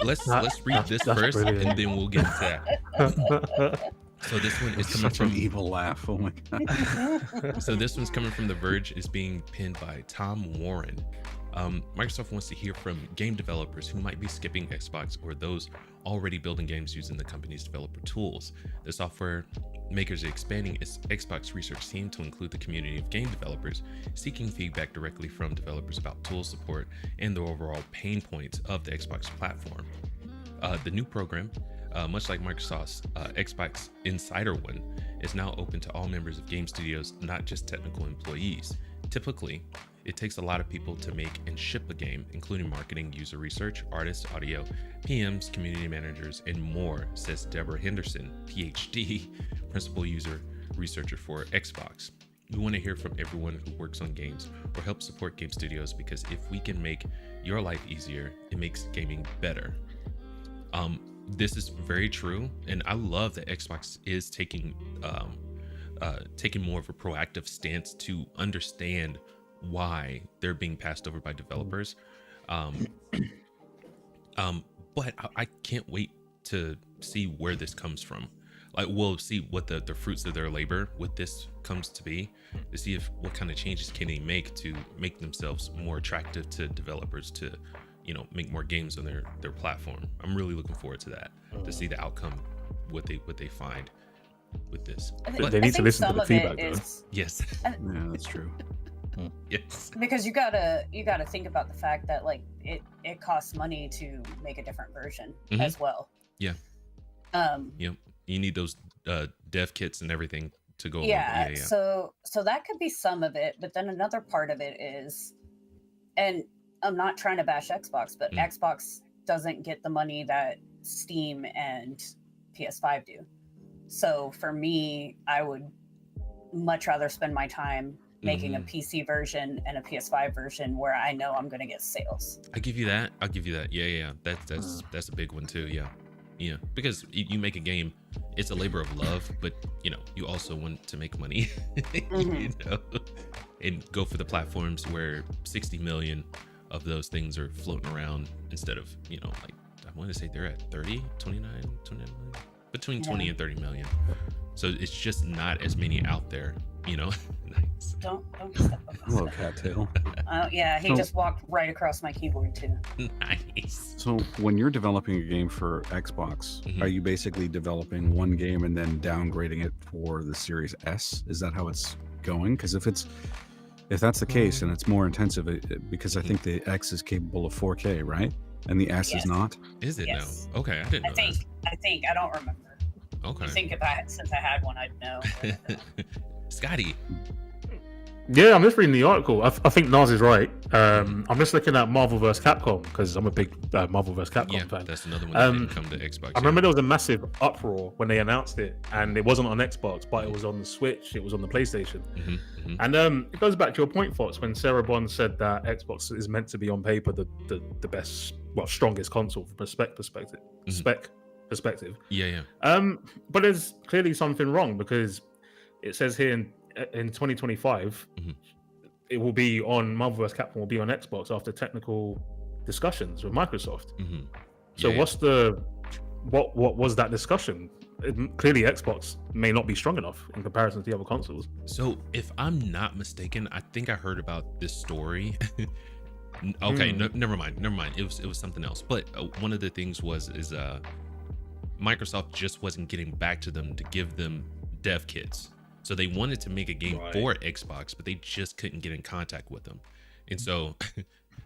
Let's read this That's first, brilliant. and then we'll get into that. So this one is coming Such from an evil laugh. Oh my god. So this one's coming from The Verge. Is being pinned by Tom Warren. Microsoft wants to hear from game developers who might be skipping Xbox or those already building games using the company's developer tools. The software makers are expanding its Xbox research team to include the community of game developers, seeking feedback directly from developers about tool support and the overall pain points of the Xbox platform. The new program, much like Microsoft's Xbox Insider one, is now open to all members of game studios, not just technical employees. Typically, it takes a lot of people to make and ship a game, including marketing, user research, artists, audio, PMs, community managers, and more, says Deborah Henderson, PhD, principal user researcher for Xbox. We want to hear from everyone who works on games or helps support game studios, because if we can make your life easier, it makes gaming better. this is very true, and I love that Xbox is taking more of a proactive stance to understand why they're being passed over by developers. But I can't wait to see where this comes from. Like, we'll see what the fruits of their labor with this comes to be, to see what kind of changes can they make to make themselves more attractive to developers to, make more games on their platform. I'm really looking forward to that, to see the outcome, what they find with this. But they need to listen to the feedback, though. Yes. Yeah, that's true. Yes. Because you gotta think about the fact that like it costs money to make a different version as well. Yeah. Yep. You need those dev kits and everything to go. Yeah. So that could be some of it, but then another part of it is, and I'm not trying to bash Xbox, but Xbox doesn't get the money that Steam and PS5 do. So for me, I would much rather spend my time making a PC version and a PS5 version where I know I'm going to get sales. I'll give you that. Yeah. That's a big one too. Yeah. Because you make a game, it's a labor of love, but you also want to make money, and go for the platforms where 60 million of those things are floating around instead of, like, I want to say they're at 29 million, between 20 and 30 million. So it's just not as many out there, Nice. Don't step up. Hello, cattail. Yeah, he just walked right across my keyboard too. Nice. So when you're developing a game for Xbox, are you basically developing one game and then downgrading it for the Series S? Is that how it's going? Because if that's the case, and it's more intensive, because I think the X is capable of 4K, right? And the S is not. Is it now? Okay, I didn't know. I think I don't remember. Okay. I think since I had one, I'd know. Scotty. Yeah, I'm just reading the article. I think Nas is right. I'm just looking at Marvel vs. Capcom because I'm a big Marvel vs. Capcom fan. That's another one that didn't come to Xbox. I remember there was a massive uproar when they announced it, and it wasn't on Xbox, but it was on the Switch, it was on the PlayStation. And it goes back to your point, Fox, when Sarah Bond said that Xbox is meant to be on paper the best, strongest console from spec perspective. Yeah. But there's clearly something wrong because it says here in 2025, it will be on Marvel vs. Capcom will be on Xbox after technical discussions with Microsoft. So what was that discussion? Clearly Xbox may not be strong enough in comparison to the other consoles. So if I'm not mistaken, I think I heard about this story. Okay, never mind. It was something else. But one of the things is Microsoft just wasn't getting back to them to give them dev kits. So they wanted to make a game for Xbox, but they just couldn't get in contact with them. And so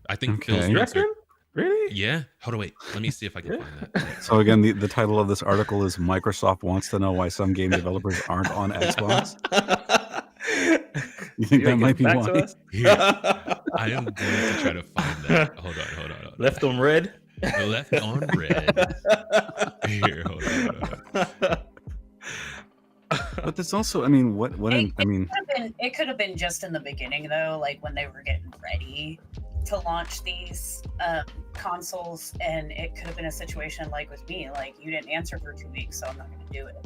I think Phil Spencer... Really? Yeah. Hold on, wait. Let me see if I can find that. So again, the title of this article is Microsoft wants to know why some game developers aren't on Xbox. You think that might be why? Here, I am going to try to find that. Hold on. Left on red? Left on red. Here, hold on. But there's also, it could have been just in the beginning though, like when they were getting ready to launch these consoles, and it could have been a situation like with me, like you didn't answer for 2 weeks, so I'm not going to do it.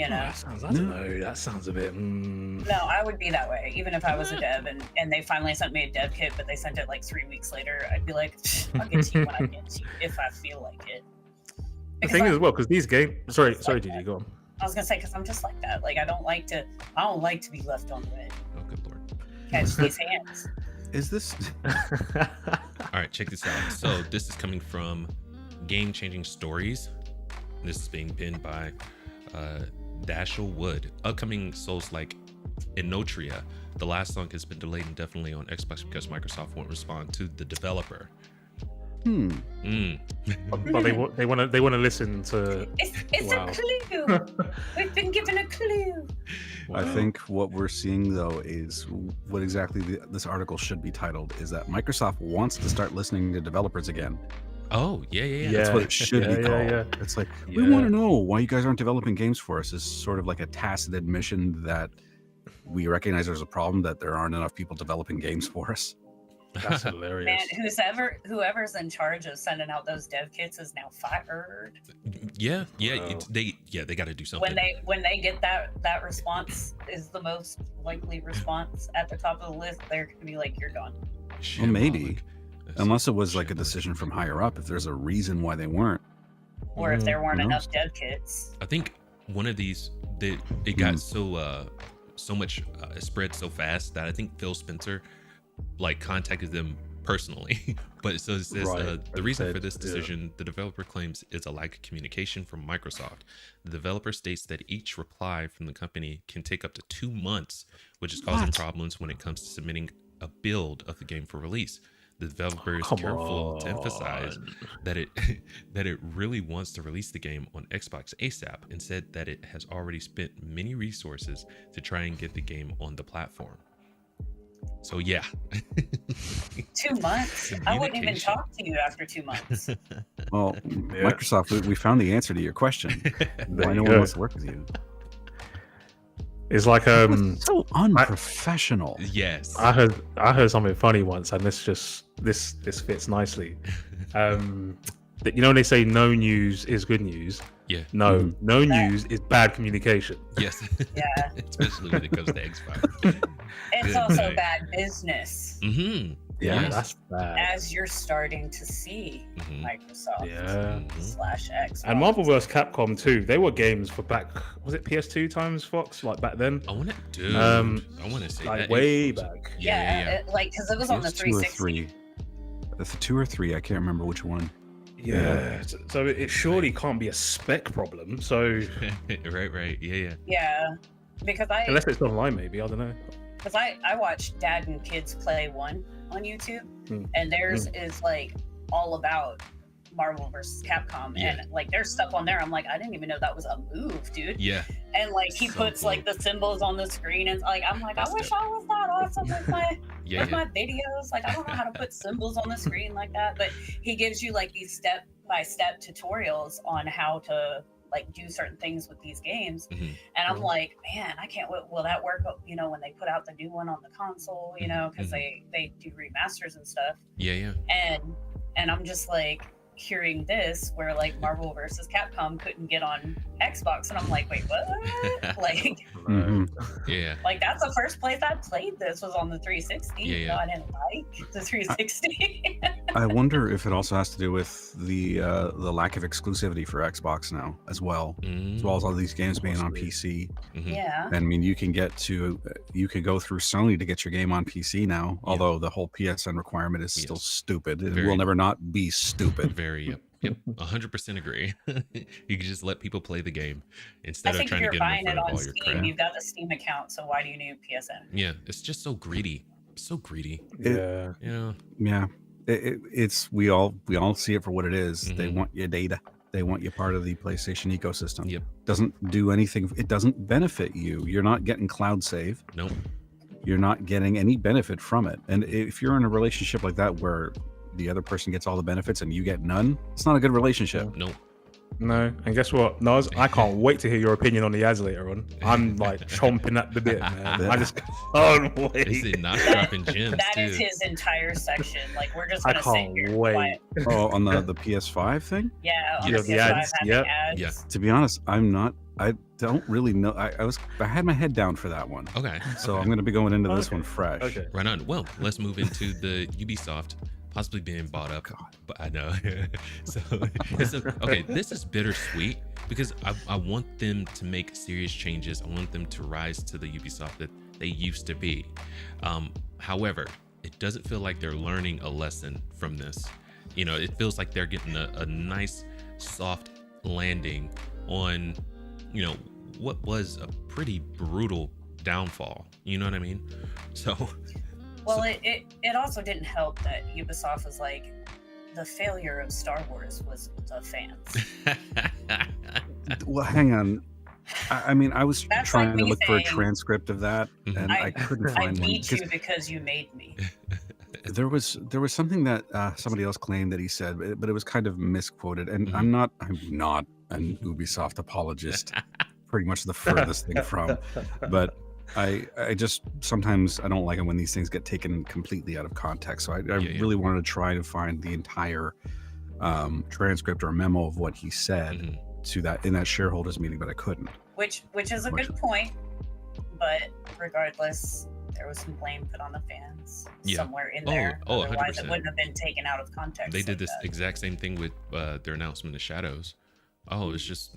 That sounds a bit. No, I would be that way, even if I was a dev and they finally sent me a dev kit, but they sent it like 3 weeks later. I'd be like, I'll get to you when I get to you if I feel like it. The thing is, as well, because these games. Sorry, Gigi, go on. I was gonna say, because I'm just like that. Like I don't like to be left on red. Oh, good lord. Catch these hands. Is this? All right, check this out. So this is coming from Game Changing Stories. This is being pinned by Dashel Wood. Upcoming Souls-like Inotria. The last song has been delayed indefinitely on Xbox because Microsoft won't respond to the developer. But they want to listen to. It's a clue. We've been given a clue. Wow. I think what we're seeing though is what exactly this article should be titled is that Microsoft wants to start listening to developers again. Oh yeah. That's what it should be called. Yeah. It's like we want to know why you guys aren't developing games for us. Is sort of like a tacit admission that we recognize there's a problem, that there aren't enough people developing games for us. That's hilarious. Man, whoever's in charge of sending out those dev kits is now fired. Yeah, Wow. they got to do something. When they get that response is the most likely response at the top of the list, they're gonna be like, "You're done." Well, maybe, unless it was like a decision from higher up. If there's a reason why they weren't, Or if there weren't who enough knows? dev kits. I think one of these, it got so much spread so fast that I think Phil Spencer like contacted them personally. But so it says the reason for this decision, the developer claims, is a lack of communication from Microsoft. The developer states that each reply from the company can take up to 2 months, which is causing problems when it comes to submitting a build of the game for release. The developer is careful to emphasize that it really wants to release the game on Xbox ASAP, and said that it has already spent many resources to try and get the game on the platform. So yeah. 2 months? I wouldn't even talk to you after 2 months. Well, Microsoft, we found the answer to your question. Why no one wants to work with you? It's like so unprofessional. Yes. I heard something funny once, and this fits nicely. That, you know, when they say no news is good news. Yeah. No news is bad communication. Yes. Yeah. Especially when it comes to Xbox. It's also bad business. Mm-hmm. Yeah, Yes. that's bad. As you're starting to see Microsoft slash Xbox. And Marvel vs. Capcom too. They were games for back, was it PS2 times, Fox? Like back then? I want to do. I want to say like that way back. Yeah. Like, because it was on the It's 2 or 360. 3. It's 2 or 3. I can't remember which one. Yeah. So it surely can't be a spec problem. So right. Yeah. Yeah. Because unless it's online, maybe, I don't know. Because I watched Dad and Kids Play 1 on YouTube, and theirs is like all about Marvel vs. Capcom, and like there's stuff on there. I'm like, I didn't even know that was a move, dude. Yeah. And like he puts like the symbols on the screen, and like I'm like, I wish I was that awesome with my my videos. Like I don't know how to put symbols on the screen like that, but he gives you like these step-by-step tutorials on how to like do certain things with these games. And I'm like, man, I can't wait. Will that work, you know, when they put out the new one on the console, you know, because they do remasters and stuff. Yeah. And I'm just like hearing this where like Marvel versus Capcom couldn't get on Xbox, and I'm like, wait, what? Like Yeah. Like that's the first place I played this was on the 360. Yeah. I didn't like the 360. I wonder if it also has to do with the lack of exclusivity for Xbox now as well as all these games being on PC. Yeah. I mean, you can go through Sony to get your game on PC now, although the whole PSN requirement is still stupid. It will never not be stupid. Yep. 100% agree. You can just let people play the game instead of trying to get them in front of all your crap. You've got the Steam account, so why do you need PSN? Yeah, it's just so greedy. So greedy. Yeah. It's we all see it for what it is. They want your data. They want you part of the PlayStation ecosystem. Yep. Doesn't do anything. It doesn't benefit you. You're not getting cloud save. Nope. You're not getting any benefit from it. And if you're in a relationship like that where the other person gets all the benefits and you get none, it's not a good relationship. Nope. No, and guess what, Nas? I can't wait to hear your opinion on the ads later on. I'm like chomping at the bit, man. I just can't wait. They said not dropping gems. That too. is his entire section. Like we're just gonna sit can't here wait. quiet. Oh, on the PS5 thing? Yeah, on Yeah, the the PS5 ads, having yep. ads. Yeah. To be honest, I don't really know. I had my head down for that one. Okay. So I'm going to be going into this one fresh. Okay. Right on. Well, let's move into the Ubisoft possibly being bought up. But I know. Okay, this is bittersweet because I want them to make serious changes. I want them to rise to the Ubisoft that they used to be. However, it doesn't feel like they're learning a lesson from this. You know, it feels like they're getting a nice soft landing on, you know, what was a pretty brutal downfall. You know what I mean? Well, it also didn't help that Ubisoft was like, the failure of Star Wars was the fans. Well, hang on. I mean, I was That's trying like to me look for a saying, transcript of that, and I couldn't I find one. beat you because you made me. There was something that somebody else claimed that he said, but it was kind of misquoted. And I'm not an Ubisoft apologist. Pretty much the furthest thing from. But I just sometimes I don't like it when these things get taken completely out of context. So I really wanted to try to find the entire transcript or memo of what he said to that in that shareholders meeting, but I couldn't. Which is a good point, but regardless, there was some blame put on the fans somewhere in there. Otherwise, 100%. It wouldn't have been taken out of context. They did this exact same thing with their announcement of Shadows. It's just,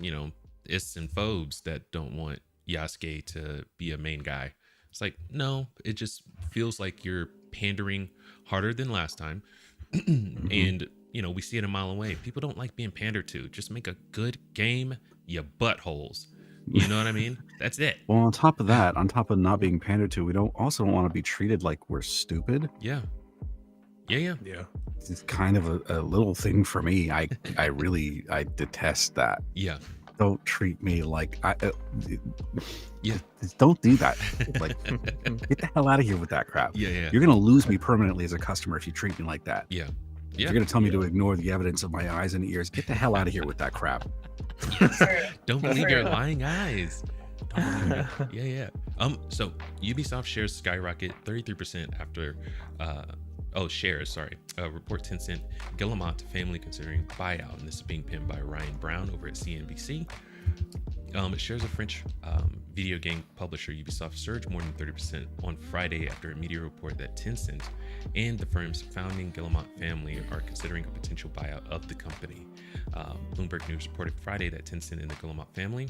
ists and phobes that don't want Yasuke to be a main guy. It's like, no, it just feels like you're pandering harder than last time. And, we see it a mile away. People don't like being pandered to. Just make a good game, you buttholes. You know what I mean? That's it. Well, on top of that, on top of not being pandered to, we don't want to be treated like we're stupid. Yeah. It's kind of a little thing for me. I detest that. Yeah. Don't treat me like don't do that. Like, get the hell out of here with that crap. Yeah. You're gonna lose me permanently as a customer if you treat me like that. Yeah. If you're gonna tell me to ignore the evidence of my eyes and ears, get the hell out of here with that crap. Don't believe your lying eyes. Yeah. So Ubisoft shares skyrocket 33% after report Tencent Guillemot family considering buyout, and this is being pinned by Ryan Brown over at CNBC. Shares of French video game publisher Ubisoft surged more than 30% on Friday after a media report that Tencent and the firm's founding Guillemot family are considering a potential buyout of the company. Bloomberg News reported Friday that Tencent and the Guillemot family,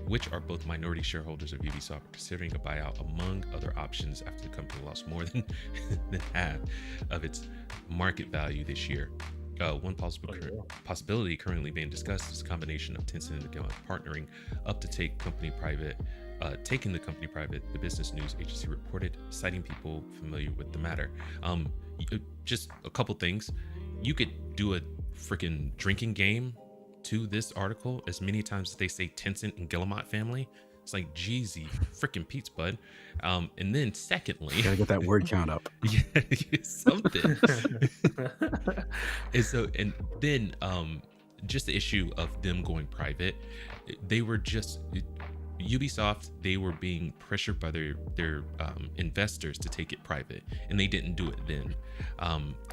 which are both minority shareholders of Ubisoft, are considering a buyout among other options after the company lost more than half of its market value this year. One possibility currently being discussed is a combination of Tencent and the Guillemot partnering up to taking the company private, the business news agency reported, citing people familiar with the matter. Just a couple things. You could do a freaking drinking game to this article as many times as they say Tencent and Guillemot family. It's like, Jeezy, freaking Pete's, bud. And then secondly, gotta get that word count up. Yeah, something. and then just the issue of them going private. They were just Ubisoft. They were being pressured by their investors to take it private, and they didn't do it then,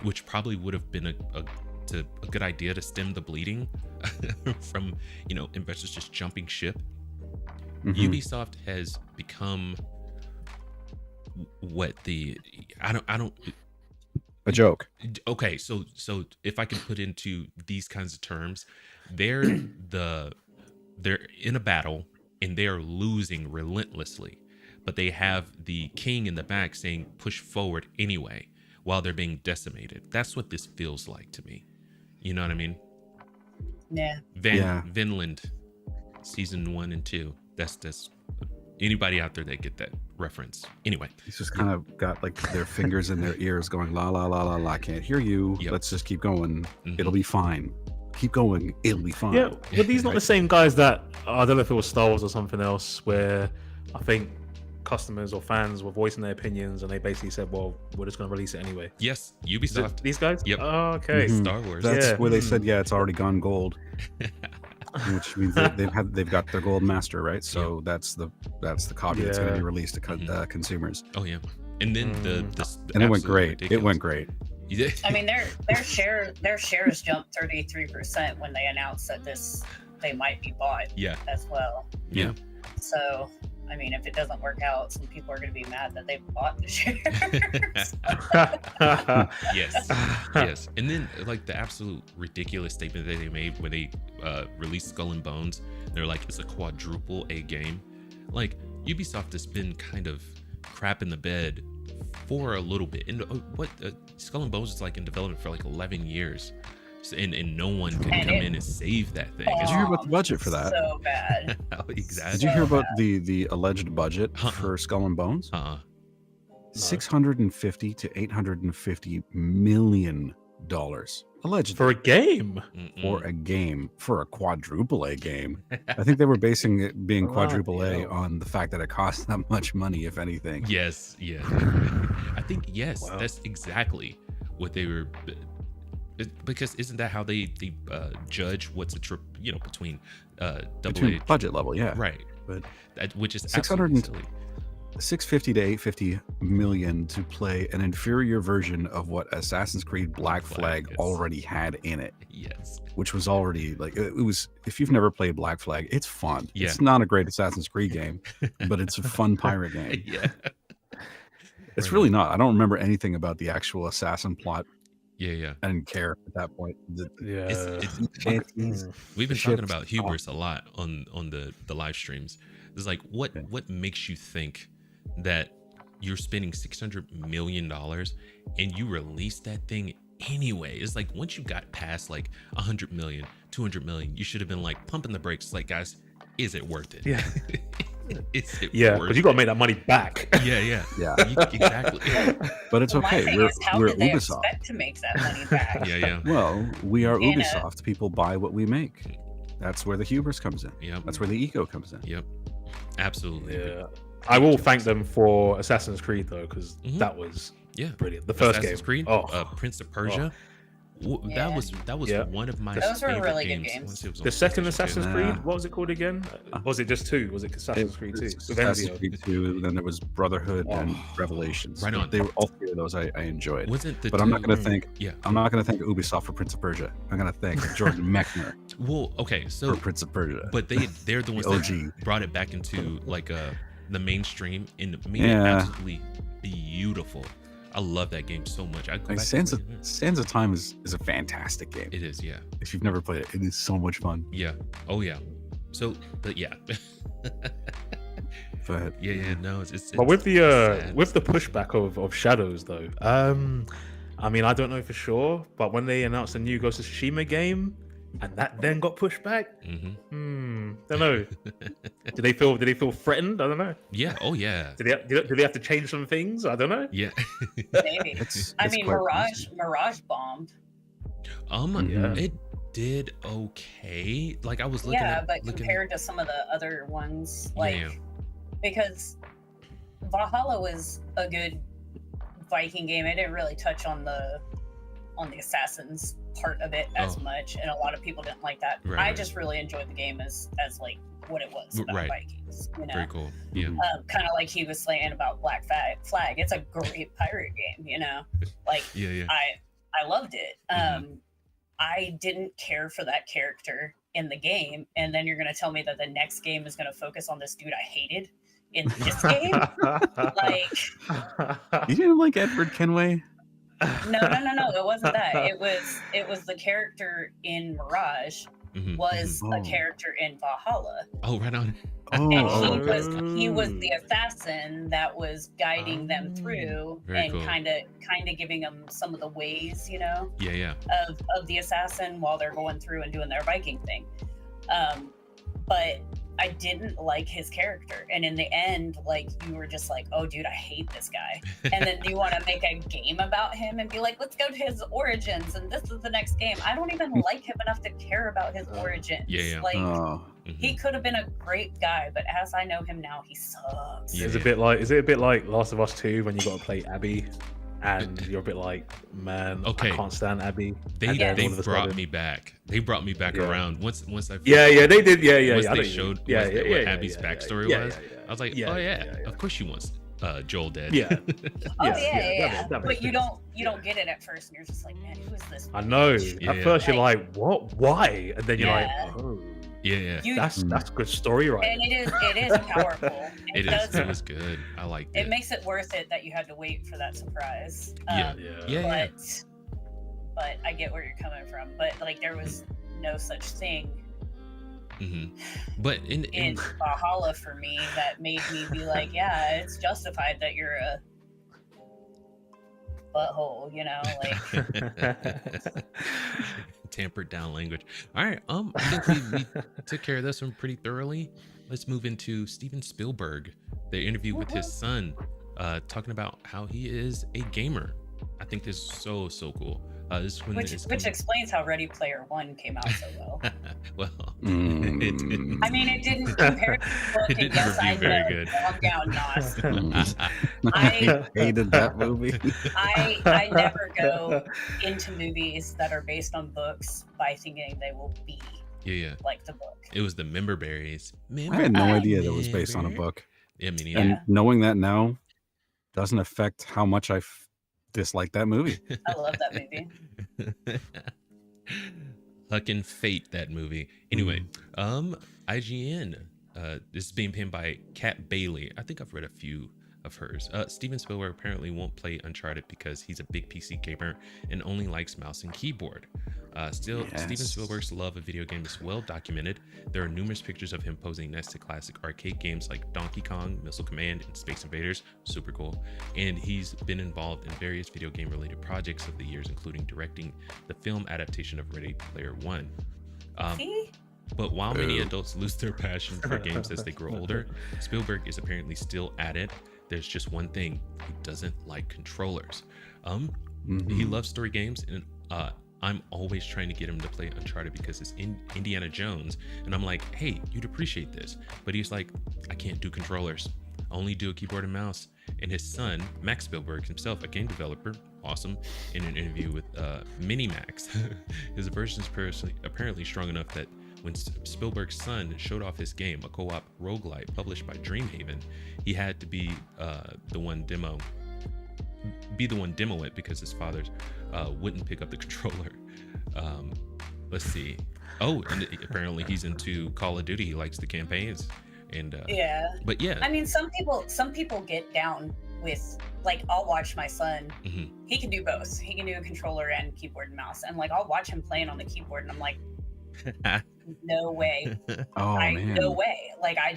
which probably would have been a good idea to stem the bleeding from investors just jumping ship. Ubisoft has become a joke. Okay, so if I can put into these kinds of terms, they're in a battle and they're losing relentlessly, but they have the king in the back saying push forward anyway while they're being decimated. That's what this feels like to me. You know what I mean? Yeah. Vinland, season 1 and 2. That's anybody out there that get that reference. Anyway, he's just kind of got like their fingers in their ears going la la la la la. Can't hear you. Yep. Let's just keep going. It'll be fine. Keep going. It'll be fine. Yeah, but these not the same guys that I don't know if it was Star Wars or something else where I think customers or fans were voicing their opinions and they basically said, well, we're just going to release it anyway. Yes, Ubisoft. These guys? Yep. Oh, okay. Star Wars. That's where they said, it's already gone gold. Which means they've got their gold master, right? So that's the copy that's going to be released to consumers. Oh yeah, and then and it went great. Ridiculous. It went great. I mean, their shares jumped 33% when they announced that they might be bought. Yeah. As well. Yeah. So, I mean, if it doesn't work out, some people are going to be mad that they bought the shares. Yes. And then, like, the absolute ridiculous statement that they made when they released Skull and Bones, they're like, it's a quadruple A game. Like, Ubisoft has been kind of crap in the bed for a little bit. And Skull and Bones is like in development for like 11 years. And no one could come in and save that thing. Did you hear about the budget for that? So bad. Exactly. Did you hear about the alleged budget for Skull and Bones? $650 to $850 million allegedly for a game. For a quadruple A game. I think they were basing it being quadruple A on the fact that it costs that much money, if anything. Yes. I think that's exactly what they were. Because isn't that how they judge what's between double A budget level, yeah, right? But which is 600 silly. $650 to $850 million to play an inferior version of what Assassin's Creed Black Flag already had in it. Yes. Which was already like, it was, if you've never played Black Flag, it's fun. Yeah. It's not a great Assassin's Creed game, but it's a fun pirate game. Yeah. It's really not. I don't remember anything about the actual assassin plot. Yeah. I didn't care at that point. We've been talking about hubris a lot on the live streams. It's like, what makes you think that you're spending $600 million and you release that thing anyway? It's like, once you got past like 100 million, 200 million, you should have been like pumping the brakes. Like, guys, is it worth it? Yeah. Is it because you got to make that money back. Yeah. Exactly. But it's okay. We're did they Ubisoft. expect to make that money back? Yeah. Well, we are Ubisoft. People buy what we make. That's where the hubris comes in. Yep. That's where the ego comes in. Yep. Absolutely. Yeah. I will thank them for Assassin's Creed though, because that was brilliant. The first Assassin's game. Creed, Prince of Persia. That was one of my those were favorite really games. good games. The second Assassin's Creed, what was it called again? Was it just 2? Was it Assassin's Creed 2? Assassin's Creed 2, then there was Brotherhood and Revelations. Right on. They were all 3 of those I enjoyed. Wasn't the but I'm not going to thank. Yeah. I'm not going to thank Ubisoft for Prince of Persia. I'm going to thank Jordan Mechner. Well, okay, so for Prince of Persia. But they're the ones that brought it back into like the mainstream and made it absolutely beautiful. I love that game so much. Sands of Time is a fantastic game. It is, yeah. If you've never played it, it is so much fun. Yeah. Oh yeah. So, but yeah. But no, it's but with the pushback of Shadows though, I mean, I don't know for sure, but when they announced a new Ghost of Tsushima game and that then got pushed back, don't know. Did they feel threatened? I don't know. Yeah. Oh yeah. Did they have to change some things? I don't know. Yeah. Maybe. I mean, Mirage bombed. It did okay. Like, I was looking at, but compared to some of the other ones, like, because Valhalla was a good Viking game. It didn't really touch on the assassins part of it as much, and a lot of people didn't like that. I just really enjoyed the game as like what it was about Vikings. You know? Very cool. Yeah. Kind of like he was saying about Black Flag. It's a great pirate game. You know, like I loved it. I didn't care for that character in the game, and then you're going to tell me that the next game is going to focus on this dude I hated in this game? Like, you didn't like Edward Kenway? No, it wasn't that. It was the character in Mirage was a character in Valhalla. Oh, right on. And he was the assassin that was guiding them through and kind of giving them some of the ways, you know, of the assassin while they're going through and doing their Viking thing. But I didn't like his character, and in the end, like, you were just like, oh dude, I hate this guy. And then you want to make a game about him and be like, let's go to his origins and this is the next game. I don't even like him enough to care about his origins. Like, he could have been a great guy, but as I know him now, he sucks. Is it a bit like Last of Us 2 when you got to play Abby? And you're a bit like, man, I can't stand Abby. They brought me back. They brought me back around once I. They did. Once they showed what Abby's backstory was, I was like, of course she wants Joel dead. Yeah. But you don't get it at first, and you're just like, man, who is this? I know. At first you're like, what? Why? And then you're like, oh. Yeah. That's a good story, right? And it is powerful. It was good. I liked it. It makes it worth it that you had to wait for that surprise. But I get where you're coming from. But like, there was no such thing. But in Valhalla for me, that made me be like, yeah, it's justified that you're a butthole, you know, like. Tampered down language. All right, I think we took care of this one pretty thoroughly. Let's move into Steven Spielberg, the interview with his son, talking about how he is a gamer. I think this is so cool. Which explains how Ready Player One came out so well. Well, I mean, it didn't compare to the book. It didn't review very good. Calm down, Nos. I hated that movie. I never go into movies that are based on books by thinking they will be like the book. It was the member berries. I had no idea that it was based on a book. Yeah, me neither. And knowing that now doesn't affect how much I dislike that movie. I love that movie. Fucking fate, that movie. Anyway, IGN. This is being pinned by Kat Bailey. I think I've read a few of hers. Steven Spielberg apparently won't play Uncharted because he's a big PC gamer and only likes mouse and keyboard. Still, yes. Steven Spielberg's love of video games is well documented. There are numerous pictures of him posing next to classic arcade games like Donkey Kong, Missile Command, and Space Invaders. Super cool. And he's been involved in various video game related projects over the years, including directing the film adaptation of Ready Player One. But while many adults lose their passion for games as they grow older, Spielberg is apparently still at it. There's just one thing: he doesn't like controllers. He loves story games, and I'm always trying to get him to play Uncharted because it's Indiana Jones, and I'm like, hey, you'd appreciate this. But he's like, I can't do controllers. I only do a keyboard and mouse. And his son, Max Spielberg himself, a game developer, awesome, in an interview with Minimax, his aversion is apparently strong enough that when Spielberg's son showed off his game, a co-op roguelite published by Dreamhaven, he had to be the one demo it because his father wouldn't pick up the controller. Let's see. Oh, and apparently he's into Call of Duty. He likes the campaigns. And yeah. But yeah. I mean, some people get down with, like, I'll watch my son. He can do both. He can do a controller and keyboard and mouse. And like, I'll watch him playing on the keyboard and I'm like, no way. Man. No way. Like, I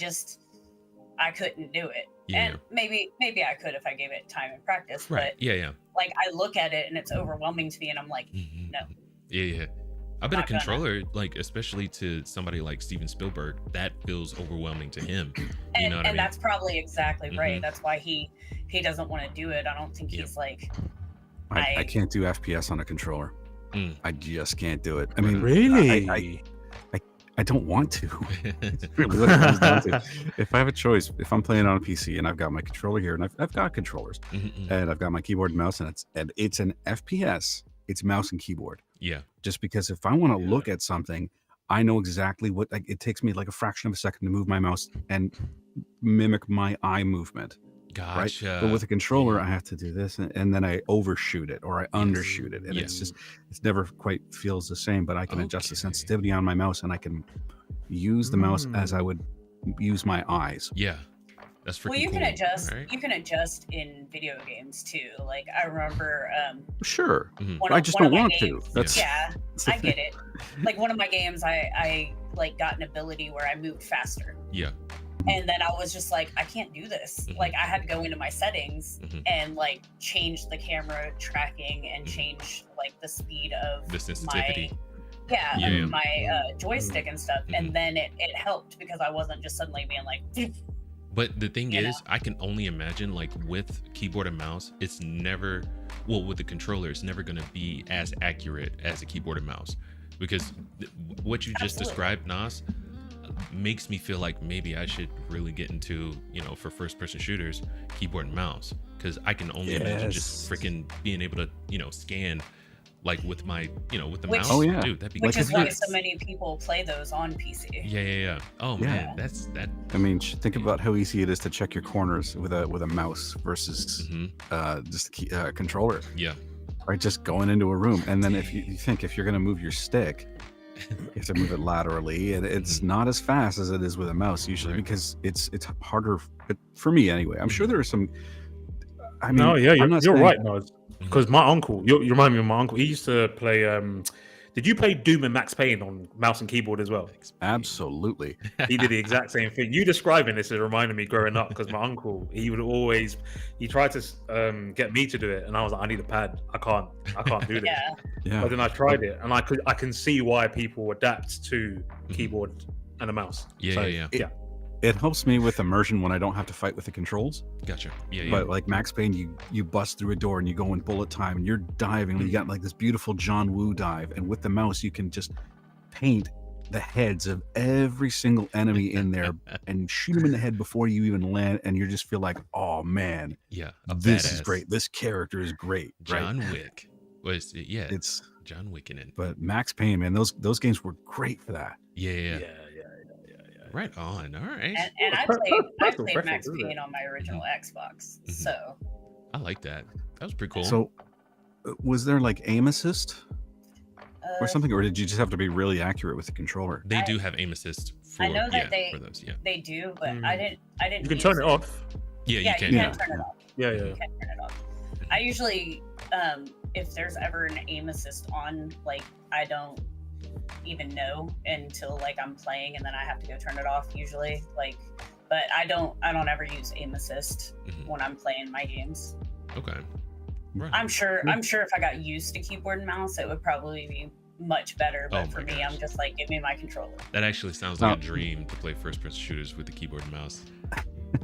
couldn't do it. Yeah. And maybe I could if I gave it time and practice. Right. But yeah. Like, I look at it and it's overwhelming to me and I'm like, no. Yeah. I bet a controller, like, especially to somebody like Steven Spielberg, that feels overwhelming to him. You know what I mean? That's probably exactly right. That's why he doesn't want to do it. I don't think he's like. I can't do FPS on a controller. I just can't do it. I mean, really? I don't want to. It's really what it comes down to. If I have a choice, if I'm playing on a PC and I've got my controller here, and I've got controllers, and I've got my keyboard and mouse, and it's an FPS, it's mouse and keyboard. Yeah. Just because if I want to look at something, I know exactly what, like, it takes me like a fraction of a second to move my mouse and mimic my eye movement. Gotcha. Right? But with a controller, I have to do this, and then I overshoot it or I undershoot it, and it's never quite feels the same. But I can adjust the sensitivity on my mouse, and I can use the mouse as I would use my eyes. Yeah, that's freaking cool. You can adjust. Right? You can adjust in video games too. Like, I remember. Sure. I just don't want to. I get it. Like, one of my games, I like got an ability where I moved faster. Yeah. And then I was just like, I can't do this. Like, I had to go into my settings and like change the camera tracking and change like the speed of the sensitivity. My joystick and stuff. And then it helped because I wasn't just suddenly being like. But the thing is, I can only imagine, like, with keyboard and mouse, it's never, well, with the controller, it's never going to be as accurate as a keyboard and mouse, because what you just described, Nas, makes me feel like maybe I should really get into, for first person shooters, keyboard and mouse, because I can only imagine just freaking being able to, scan, like, with my, with the mouse. Dude, that'd be which is why so many people play those on PC. Yeah. Oh man, that's that. I mean, think about how easy it is to check your corners with a mouse versus just a controller. Yeah. Right, just going into a room, and then if you're going to move your stick, you have to move it laterally, and it's not as fast as it is with a mouse usually, because it's harder for me anyway. I'm sure there are some. I mean, you're right, Naz. Because my uncle, you remind me of my uncle. He used to play. Did you play Doom and Max Payne on mouse and keyboard as well? Absolutely. He did the exact same thing. You describing this is reminding me growing up, because my uncle, he tried to get me to do it, and I was like, I need a pad. I can't do this. Yeah. But then I tried it, and I can see why people adapt to keyboard and a mouse. Yeah. It helps me with immersion when I don't have to fight with the controls. Gotcha. Yeah. But like Max Payne, you bust through a door and you go in bullet time and you're diving. You got like this beautiful John Woo dive, and with the mouse you can just paint the heads of every single enemy in there and shoot them in the head before you even land, and you just feel like, oh man, this is great. This character is great. John Wick was it's John Wick in it. But Max Payne, man, those games were great for that. Yeah. Right on. All right. And I played Max Payne on my original Xbox. So I like that. That was pretty cool. So was there like aim assist or something, or did you just have to be really accurate with the controller? They do have aim assist for, I know that for those, they do, but I didn't You can turn it off. Yeah, you can. You can turn it off. Yeah. You can turn it off. I usually, if there's ever an aim assist on, like, I don't even know until like I'm playing, and then I have to go turn it off usually. Like, but I don't ever use aim assist when I'm playing my games. Okay. Right. I'm sure if I got used to keyboard and mouse, it would probably be much better. But for me, I'm just like, give me my controller. That actually sounds like a dream to play first-person shooters with the keyboard and mouse.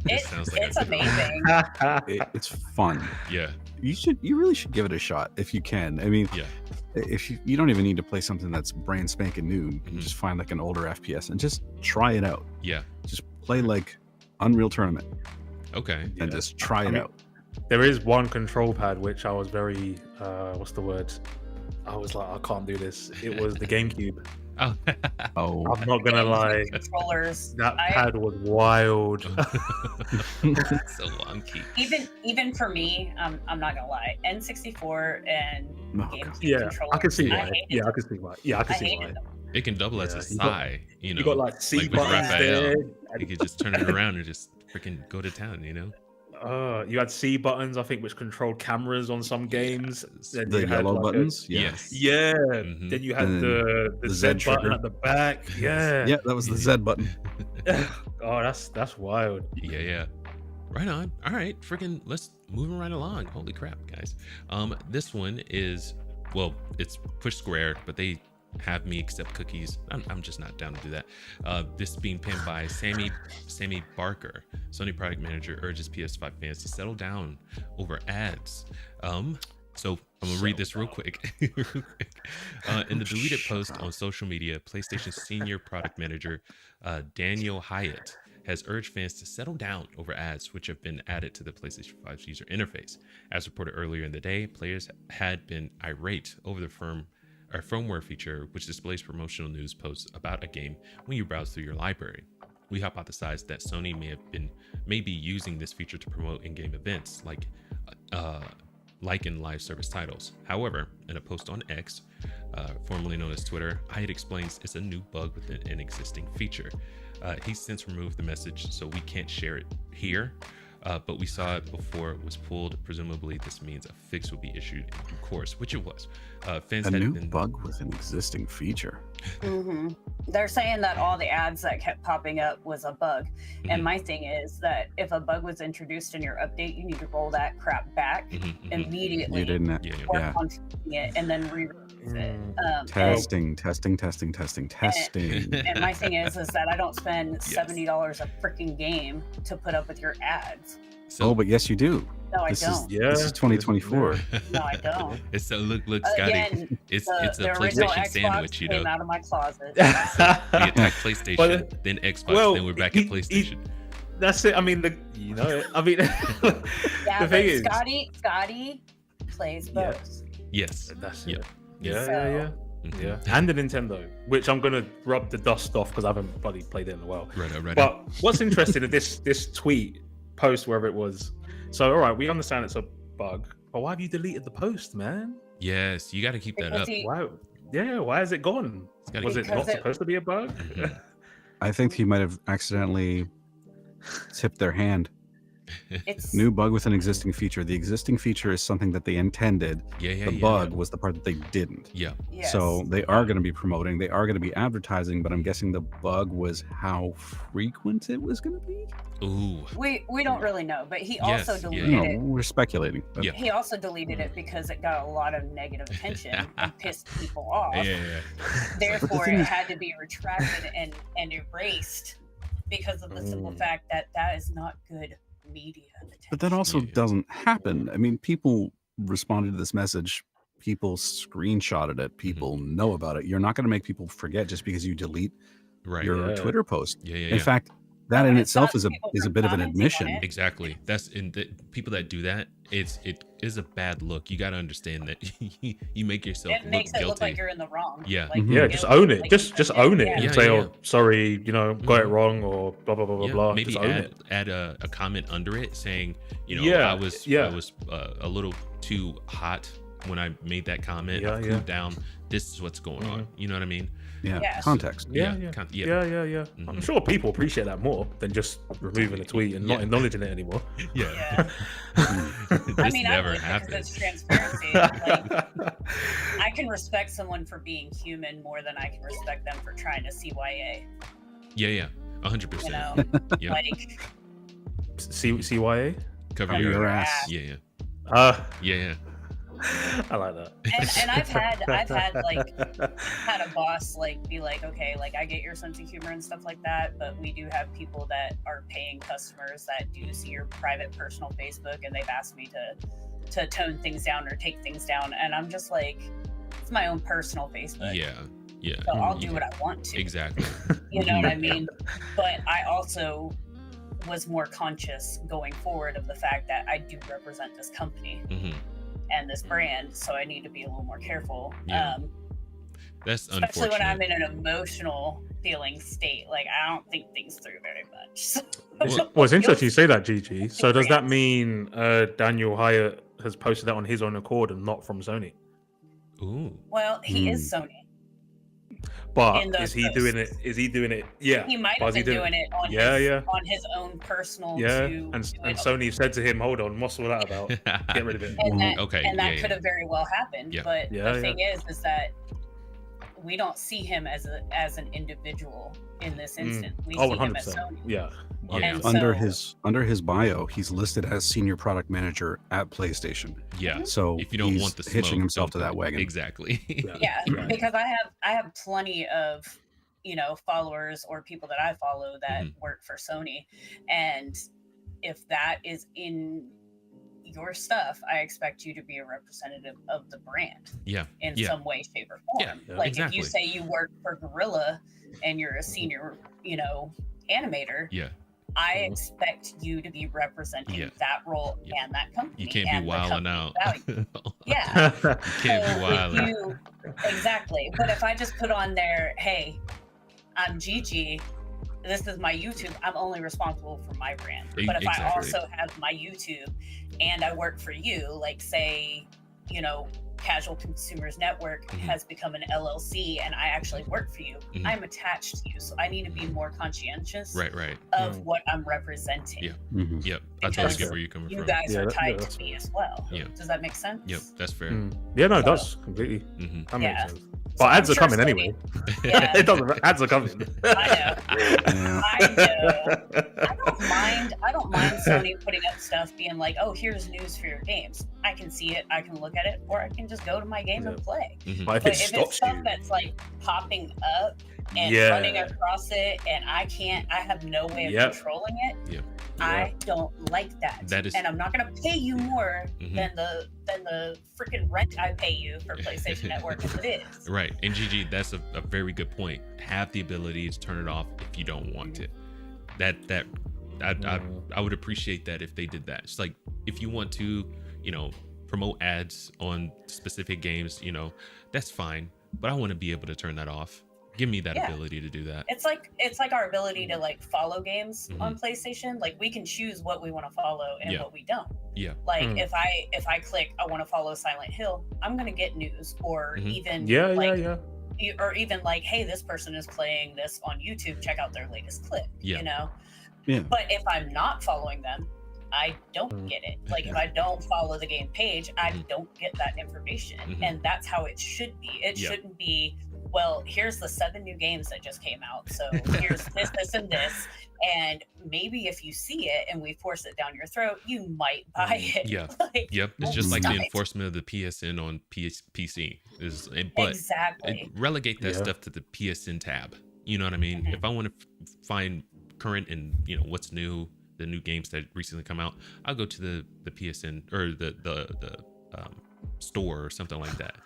It's amazing. It's fun. Yeah. You really should give it a shot if you can. I mean, if you don't even need to play something that's brand spanking new. You can just find like an older FPS and just try it out. Yeah. Just play like Unreal Tournament. Okay. And just try it out. There is one control pad which I was very what's the word? I was like, I can't do this. It was the GameCube. Oh. I'm not gonna lie. Controllers. That pad was wild. So wonky. Even for me, I'm not gonna lie. N64 and GameCube controllers. I can see why. I can see why. I can see why. It can double as a sigh. You know, you got like C like with buttons there. You could just turn it around and just freaking go to town. You know. You had C buttons, I think, which controlled cameras on some games. Then the yellow buttons? Yes. Yeah. Then you had the Z button at the back. Yeah. Yeah, that was the Z button. Oh, that's wild. Yeah. Right on. All right, freaking let's move right along. Holy crap, guys. This one is, well, it's push square, but they have me accept cookies. I'm just not down to do that. This being pinned by Sammy Barker. Sony product manager urges PS5 fans to settle down over ads. So I'm gonna read this real quick. In the deleted post on social media, PlayStation senior product manager Daniel Hyatt has urged fans to settle down over ads which have been added to the PlayStation 5's user interface. As reported earlier in the day, players had been irate over the firmware feature which displays promotional news posts about a game when you browse through your library. We hypothesized that Sony may be using this feature to promote in-game events like in live service titles. However, in a post on X, formerly known as Twitter, Hyatt explains it's a new bug within an existing feature. He's since removed the message, so we can't share it here. But we saw it before it was pulled. Presumably, this means a fix will be issued in due course, which it was. Fans a new bug with an existing feature. They're saying that all the ads that kept popping up was a bug. And my thing is that if a bug was introduced in your update, you need to roll that crap back immediately. You didn't. Work on fixing it and then re-release it. Testing. And my thing is that I don't spend $70 a freaking game to put up with your ads. So, but yes, you do. No, I don't. This is 2024. No, I don't. It's so look, Scotty. Again, it's a PlayStation sandwich, you know. Came out of my closet. We attack PlayStation, then Xbox, then we're back at PlayStation. That's it. I mean, you know it. I mean, the thing is, Scotty plays both. Yes, that's it. Yeah. And the Nintendo, which I'm gonna rub the dust off because I haven't bloody played it in a while. Right. But what's interesting is this tweet post, wherever it was. So, all right, we understand it's a bug, but why have you deleted the post, man? Yes, you got to keep that up. Wow. Yeah, why is it gone? Was it not supposed to be a bug? I think he might have accidentally tipped their hand. It's new bug with an existing feature. The existing feature is something that they intended. The bug was the part that they didn't. Yes. So they are going to be promoting. They are going to be advertising, but I'm guessing the bug was how frequent it was going to be. Ooh. We don't really know, but he also deleted it. We're speculating. But... He also deleted it because it got a lot of negative attention and pissed people off. Therefore, it had to be retracted and erased because of the simple fact that that is not good media attention. But that also doesn't happen. I mean, people responded to this message. People screenshotted it. People know about it. You're not going to make people forget just because you delete your Twitter post. In fact, that in It itself stops is people a from bit of an commenting on admission. it. Exactly. That's in the people that do that. It is a bad look. You got to understand that you make yourself It look makes it guilty. look like you're in the wrong. Yeah. Like, Mhm. you're Yeah, just guilty, own it. like, Just own it yeah. and Yeah, say, yeah, "Oh, yeah. sorry, got it Mhm. wrong," or blah blah blah blah Yeah, blah. maybe Just own it. add a comment under it saying, Yeah, I was a little too hot when I made that comment. Yeah, I've cooled down. This is what's going on. You know what I mean? Yeah, Yeah. context. Yeah. Yeah. Yeah. I'm sure people appreciate that more than just removing a tweet and not Yeah. acknowledging it anymore. Yeah. I This mean, I never would, because happened. it's transparency. Like, I can respect someone for being human more than I can respect them for trying to CYA. Yeah. 100%. You know, Yeah. like, CYA. Cover Cover your your ass. ass. Yeah. Yeah, I like that. and I've had a boss like be like, okay, like I get your sense of humor and stuff like that, but we do have people that are paying customers that do see your private personal Facebook, and they've asked me to tone things down or take things down, and I'm just like, it's my own personal Facebook. Yeah. So I'll do what I want to. Exactly. You know what I mean? But I also was more conscious going forward of the fact that I do represent this company hmm and this brand, so I need to be a little more careful. Yeah. That's Especially unfortunate. when I'm in an emotional feeling state. Like, I don't think things through very much. Well, it's interesting you say that, Gigi. So does that mean Daniel Hyatt has posted that on his own accord and not from Sony? Ooh. Well, he is Sony. But In those is he doing it? Is he doing it? Yeah. He might Why have is he been doing it on on his own personal. Yeah. To And do it. Sony said to him, "Hold on, what's all that about? Get rid of it." And that, Okay, and that yeah, could yeah. have very well happened. Yeah. But Yeah, the thing is that we don't see him as an individual in this instant. We Oh, see him as 100%. Sony. Yeah. Yeah. And Under his bio, he's listed as senior product manager at PlayStation. Yeah. So If you don't he's want the smoke, hitching himself to don't that do it. wagon. Exactly. Yeah, Right. because I have plenty of followers or people that I follow that work for Sony, and if that is in your stuff, I expect you to be a representative of the brand Yeah. in Yeah. some way, shape, or form. Yeah, Like exactly. if you say you work for Gorilla and you're a senior, animator, Yeah. I expect you to be representing Yeah. that role Yeah. and that company. You can't and be the wilding company out. value. Yeah. You can't So be if wilding. you- exactly. But if I just put on there, hey, I'm Gigi, this is my YouTube, I'm only responsible for my brand. But if I Exactly. also have my YouTube and I work for you, like say, Casual Consumers Network has become an LLC and I actually work for you, I'm attached to you. So I need to be more conscientious Right. of what I'm representing. Yeah. Mhm. Yep. I totally Because get where you're coming You from. guys Yeah, are that- tied yeah, to that's- me as well. Yeah. Does that make sense? Yep. That's fair. Yeah, no, it So- does completely. hmm That Yeah. makes sense. So But I'm ads are sure coming Sony- anyway. Yeah. It doesn't. Ads are coming. I know. Yeah. I know. I don't mind Sony putting up stuff being like, oh, here's news for your games. I can see it, I can look at it, or I can just go to my game and play. hmm But if But it if it's stops stuff you, that's like popping up and Yeah. running across it and I have no way of Yep. controlling it, Yeah. I don't like that. That is- and I'm not gonna pay you more Mhm. than the freaking rent I pay you for PlayStation Network as it is. Right. And GG, that's a very good point. Have the ability to turn it off if you don't want it. I would appreciate that if they did that. It's like if you want to, promote ads on specific games, that's fine. But I want to be able to turn that off. Give me that Yeah. ability to do that. It's like our ability to like follow games Mhm. on PlayStation. Like we can choose what we want to follow and Yeah. what we don't. Yeah. Like Mm. if I click I want to follow Silent Hill, I'm gonna get news or Mhm. even yeah, or even like, hey, this person is playing this on YouTube. Check out their latest clip. Yeah. Yeah. But if I'm not following them, I don't get it. Like if I don't follow the game page, I Mhm. don't get that information. Mhm. And that's how it should be. It Yeah. shouldn't be, well, here's the 7 new games that just came out. So here's this, and this. And maybe if you see it and we force it down your throat, you might buy it. Yeah. Like, Yep. It's just like the stop it. enforcement of the PSN on PC. But Exactly. relegate that Yeah. stuff to the PSN tab. You know what I mean? Mhm. If I want to find current and what's new, the new games that recently come out, I'll go to the PSN or the store or something like that.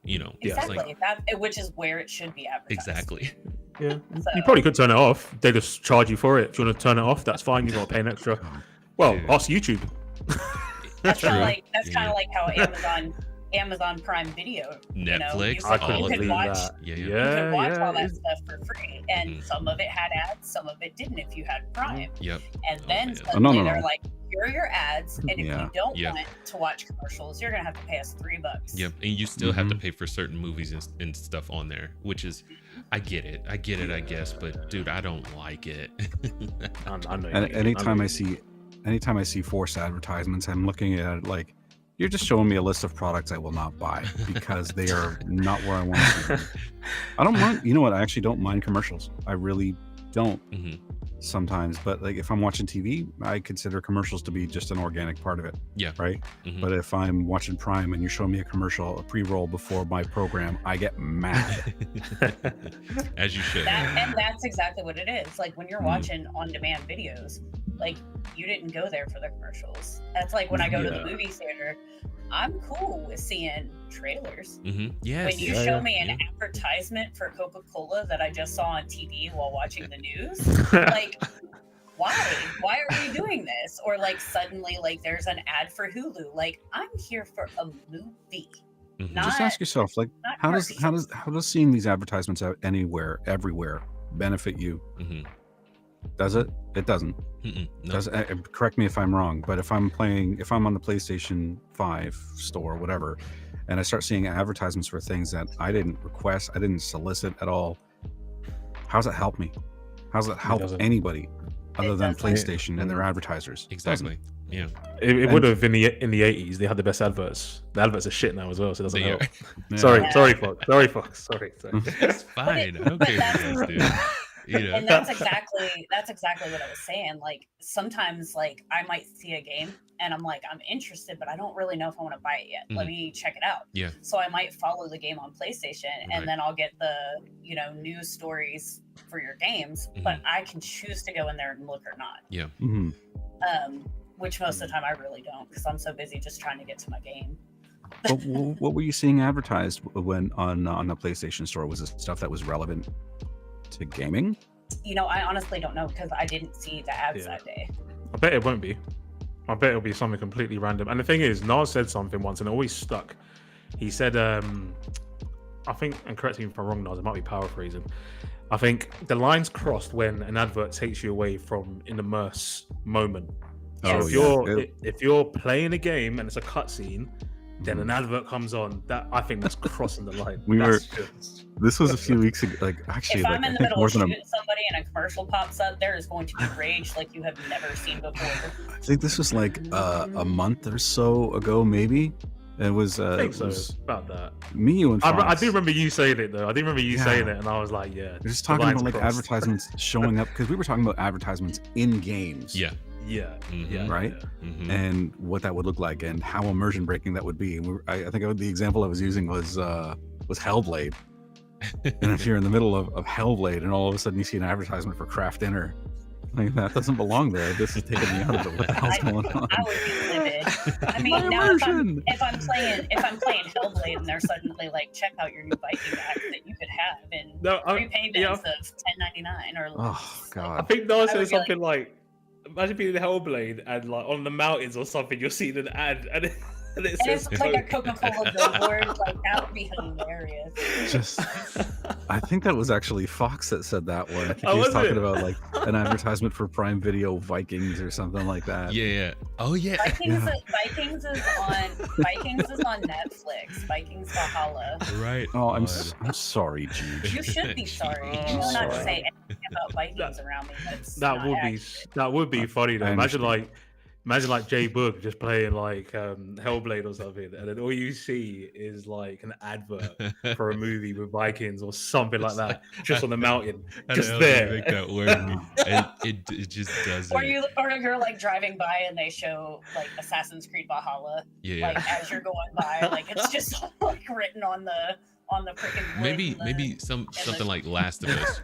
It's Exactly. like That which is where it should be advertised. exactly. Yeah, So, you probably could turn it off. They just charge you for it. If you want to turn it off, that's fine. You got to pay an extra. Well, ask YouTube. that's kind of like how Amazon Prime Video, Netflix, you could watch all that yeah. stuff for free, and some of it had ads, some of it didn't. If you had Prime, Yep. and then man. suddenly No. they're like, here are your ads, and if Yeah. you don't want to watch commercials, you're gonna have to pay us $3. Yep, and you still have to pay for certain movies and stuff on there, which is, I get it, I guess, but dude, I don't like it. I know. And anytime I see forced advertisements, I'm looking at it like, you're just showing me a list of products I will not buy because they are not where I want to be. I don't mind. You know what? I actually don't mind commercials. I really don't sometimes. But like if I'm watching TV, I consider commercials to be just an organic part of it. Yeah. Right. But if I'm watching Prime and you're showing me a commercial, a pre-roll before my program, I get mad. As you should. And that's exactly what it is. Like when you're watching on-demand videos, like you didn't go there for the commercials. That's like when I go to the movie theater, I'm cool with seeing trailers. Yes. When you show me an advertisement for Coca-Cola that I just saw on TV while watching the news, like, why? Why are we doing this? Or like suddenly, like there's an ad for Hulu. Like I'm here for a movie. Just ask yourself, like, how does seeing these advertisements out everywhere benefit you? Does it? It doesn't. No. Correct me if I'm wrong, but if I'm on the PlayStation 5 store, whatever, and I start seeing advertisements for things that I didn't request, I didn't solicit at all, how does that help me? How does that help anybody other than PlayStation and their advertisers? Exactly. Yeah. It would have in the 80s. They had the best adverts. The adverts are shit now as well, so it doesn't help. Yeah. Sorry, Fox. Sorry. It's fine. I don't care if you guys do. And that's exactly what I was saying. Like sometimes, like I might see a game and I'm like, I'm interested, but I don't really know if I want to buy it yet. Let me check it out. Yeah. So I might follow the game on PlayStation, and then I'll get the news stories for your games. But I can choose to go in there and look or not. Yeah. Which most of the time I really don't, because I'm so busy just trying to get to my game. What were you seeing advertised when on the PlayStation Store? Was it stuff that was relevant to gaming? I honestly don't know, because I didn't see the ads that day. I bet it won't be. I bet it'll be something completely random. And the thing is, Nas said something once and it always stuck. He said, I think, and correct me if I'm wrong, Nas, I might be paraphrasing. I think the line's crossed when an advert takes you away from an immerse moment. So if you're playing a game and it's a cutscene, then an advert comes on. I think that's crossing the line. This was a few weeks ago. Like actually, if I'm in the middle of shooting somebody and a commercial pops up, there is going to be rage like you have never seen before. I think this was like a month or so ago, maybe. It was. I think so. About that. Me, you, and Fox. I do remember you saying it though. I do remember you saying it, and I was like, yeah. We're just talking about like advertisements showing up, because we were talking about advertisements in games. Yeah. Right. And what that would look like and how immersion breaking that would be. And I think the example I was using was Hellblade. And if you're in the middle of Hellblade and all of a sudden you see an advertisement for Kraft Dinner, like that doesn't belong there. This is taking me out of it. What the hell's going on? I would be livid. I mean, now if I'm playing Hellblade and they're suddenly like, check out your new Viking act that you could have in 3 payments of $10.99 or. Oh God! I think Noah said something like, imagine being in Hellblade and like on the mountains or something, you're seeing an ad and it says it's like a Coca-Cola billboard. Like that would be hilarious. I think that was actually Fox that said that one. I think he was talking about like an advertisement for Prime Video Vikings or something like that. Yeah. Oh yeah. Vikings is on Netflix. Vikings Valhalla. Right. Oh, I'm sorry, Jude. You should be sorry. You know not to say anything about Vikings around me. That would be funny though. Imagine like Jay Boog just playing like Hellblade or something, and then all you see is like an advert for a movie with Vikings or something like that, just on the mountain, just there. Make that work. It just doesn't. Or you're like driving by and they show like Assassin's Creed Valhalla, like as you're going by, like it's just like written on the freaking wood. Maybe something like Last of Us.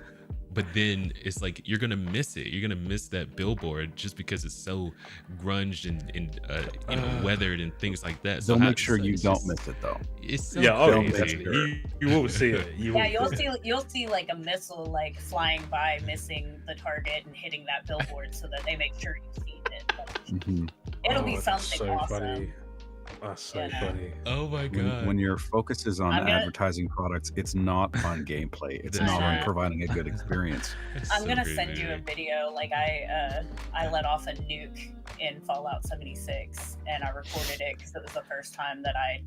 But then it's like you're gonna miss it. You're gonna miss that billboard just because it's so grunged and weathered and things like that. They'll make sure you don't miss it though. It's so crazy. You will see it. You'll see like a missile like flying by, missing the target and hitting that billboard, so that they make sure you've seen it. It'll be something so awesome. Funny. That's so funny. Oh my god! When your focus is on advertising products, it's not on gameplay. It's not on providing a good experience. I'm gonna send you a video. Like I let off a nuke in Fallout 76, and I recorded it because it was the first time that I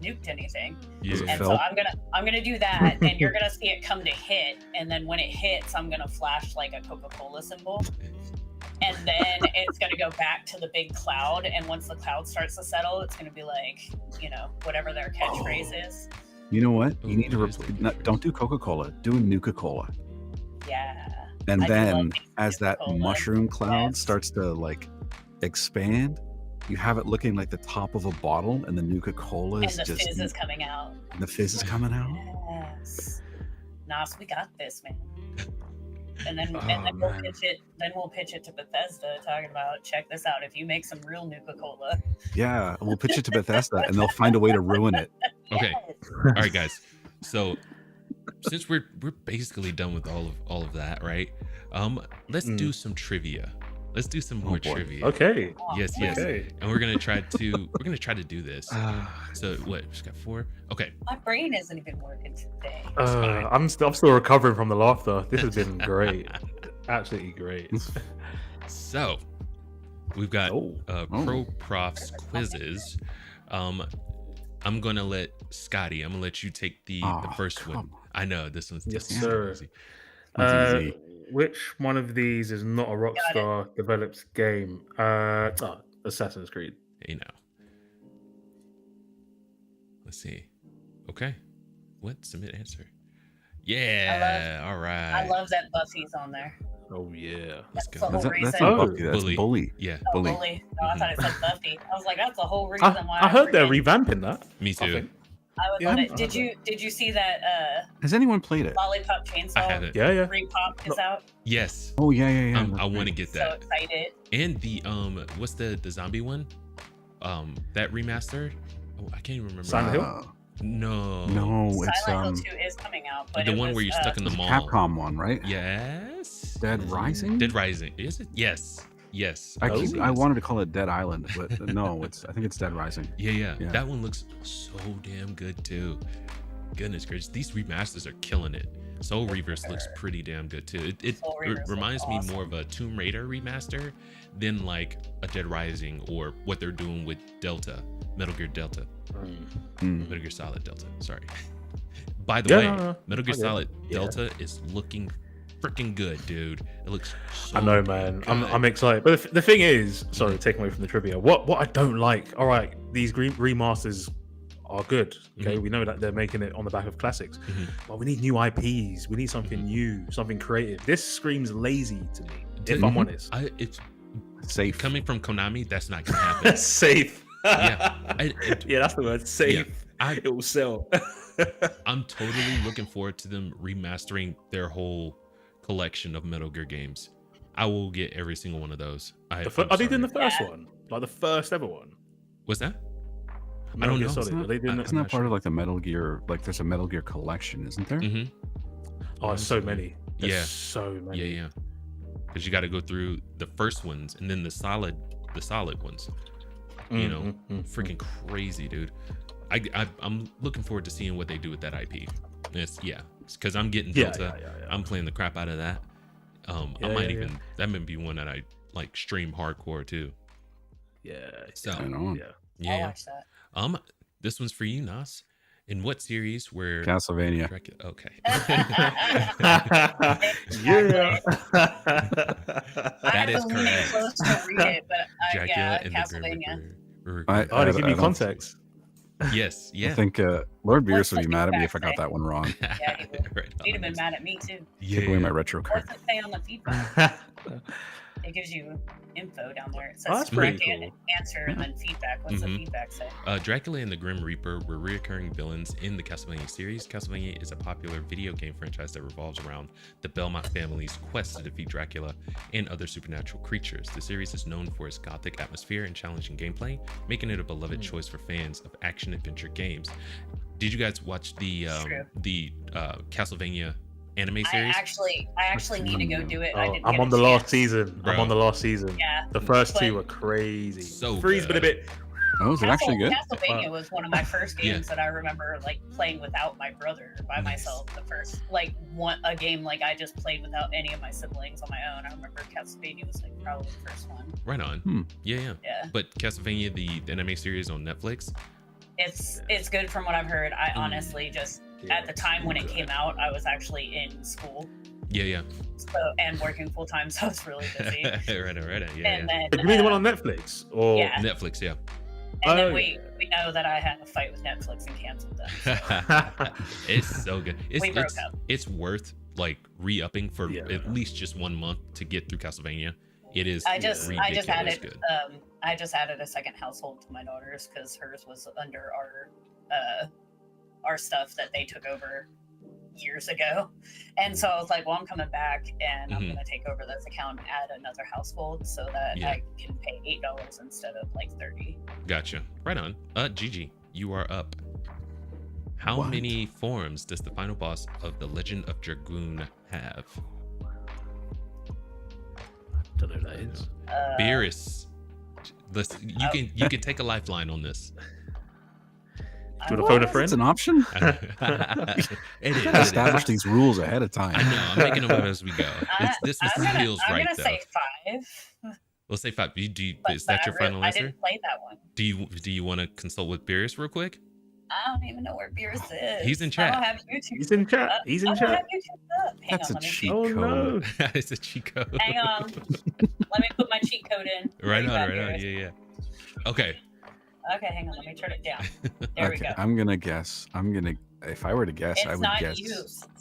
nuked anything. Yeah. And so I'm gonna do that, and you're gonna see it come to hit, and then when it hits, I'm gonna flash like a Coca-Cola symbol. And then it's going to go back to the big cloud. And once the cloud starts to settle, it's going to be like, whatever their catchphrase is. You know what? You need to don't do Coca-Cola. Do a Nuka-Cola. Yeah. And then as that mushroom cloud starts to like expand, you have it looking like the top of a bottle, and the Nuka-Cola is just... And the fizz is coming out. The fizz is coming out? Yes. Nas, we got this, man. And then we'll pitch it to Bethesda, talking about, check this out, if you make some real Nuka-Cola. Yeah, we'll pitch it to Bethesda, and they'll find a way to ruin it. Okay, all right, guys. So since we're basically done with all of that, right? Let's do some trivia. Let's do some more trivia. Okay. Yes. Okay. And we're gonna try to do this. So what? We just got 4. Okay. My brain isn't even working today. I'm still recovering from the laughter. This has been great. Absolutely great. So we've got pro profs quizzes. I'm gonna let Scotty. I'm gonna let you take the first one. I know this one's yes, just sir. Easy. Which one of these is not a Rockstar developed game? Assassin's Creed. Let's see. Okay. What? Submit answer. Yeah. All right. I love that Buffy's on there. Oh yeah. Let's go. The whole reason. That's not Buffy. That's Bully. Yeah. Bully. Bully. No, I thought it said Buffy. I was like, that's the whole reason why. I heard they're revamping that. Me too. I would love it. Did you see that? Has anyone played it? Lollipop Chainsaw. I haven't. Yeah. Repop is out. Yes. Oh yeah. I want to get that. So excited. And the what's the zombie one? That remastered. Oh, I can't even remember. Silent Hill. No, it's Silent Hill 2 is coming out, but the one where you're stuck in the mall. Capcom one, right? Yes. Dead Rising. Dead Rising. Is it? Yes. I wanted to call it Dead Island, but no, I think it's Dead Rising. Yeah. That one looks so damn good too. Goodness gracious, these remasters are killing it. Soul Reavers looks pretty damn good too. It reminds me more of a Tomb Raider remaster than like a Dead Rising or what they're doing with Metal Gear Delta. Metal Gear Solid Delta. Sorry. By the way, Metal Gear Solid Delta is looking freaking good, dude. It looks so I know, man. I'm excited. But the thing is, sorry, taking away from the trivia, what I don't like, all right, these remasters are good. Okay, we know that they're making it on the back of classics, but we need new IPs. We need something new, something creative. This screams lazy to me, if I'm honest. It's safe. Coming from Konami, that's not gonna happen. Safe. Yeah, that's the word. Safe. Yeah, it will sell. I'm totally looking forward to them remastering their whole collection of Metal Gear games. I will get every single one of those. Are they doing the first one? Like the first ever one? What's that? I don't know. Isn't that part of like the Metal Gear? Like there's a Metal Gear collection, isn't there? Oh, there's so many. There's so many. Yeah. Because you got to go through the first ones and then the solid ones. Freaking crazy, dude. I'm looking forward to seeing what they do with that IP. It's because I'm getting Delta. I'm playing the crap out of that. That might be one that I like stream hardcore too. I'll watch that. This one's for you, Nas. In what series were Castlevania? Okay. That is correct. Close to read it, but Dracula and Castlevania. They give me context. Yes. I think Lord Beerus would be mad at me if I got that one wrong. Yeah, he would. He'd have been mad at me too. Take away my retro card. What's it say on the feedback? It gives you info down there. It Oh, says that's pretty correct cool. answer and then feedback. What's the feedback say? Dracula and the Grim Reaper were recurring villains in the Castlevania series. Castlevania is a popular video game franchise that revolves around the Belmont family's quest to defeat Dracula and other supernatural creatures. The series is known for its gothic atmosphere and challenging gameplay, making it a beloved choice for fans of action-adventure games. Did you guys watch the Castlevania anime series? I actually need to go do it. I'm on the last season. Bro. I'm on the last season. Yeah. The first two were crazy. So Three's good. been a bit. Oh, is it actually good? Castlevania was one of my first games that I remember like playing without my brother by myself. The first a game like I just played without any of my siblings on my own. I remember Castlevania was like probably the first one. Right on. Yeah. Yeah. But Castlevania, the anime series on Netflix, it's good from what I've heard. I honestly just at the time when it came out, I was actually in school. Yeah. So and working full time, so I was really busy. right. Yeah. And then You mean the one on Netflix? Or yeah. Netflix, yeah. And then we know that I had a fight with Netflix and canceled them. It's so good. We broke up. It's worth like re-upping for at least just 1 month to get through Castlevania. It is I just added good. I just added a second household to my daughters because hers was under our stuff that they took over years ago. And so I was like, well, I'm coming back and I'm gonna take over this account and add another household so that I can pay $8 instead of like $30. Gotcha. Right on. Gigi, you are up. How many forms does the final boss of The Legend of Dragoon have? don't know who that is. Beerus. Listen, you can take a lifeline on this. Do you want to phone a friend? It's an option. It is. Establish these rules ahead of time. I know. I'm making them up as we go. This feels right, though. I'm gonna say 5. We'll say 5. Is that your final I answer? didn't play that one. Do you want to consult with Beerus real quick? I don't even know where Beerus is. He's in chat. I don't have YouTube. He's in chat. He's in I don't chat. have YouTube up. Hang That's on, a let me cheat Oh code. no. It's a cheat code. Hang on. Let me put my cheat code in. Right Where on. you at, Beerus? Yeah. Okay. Okay, hang on. Let me turn it down. There we go. I'm gonna guess. If I were to guess, I It's would not guess. you.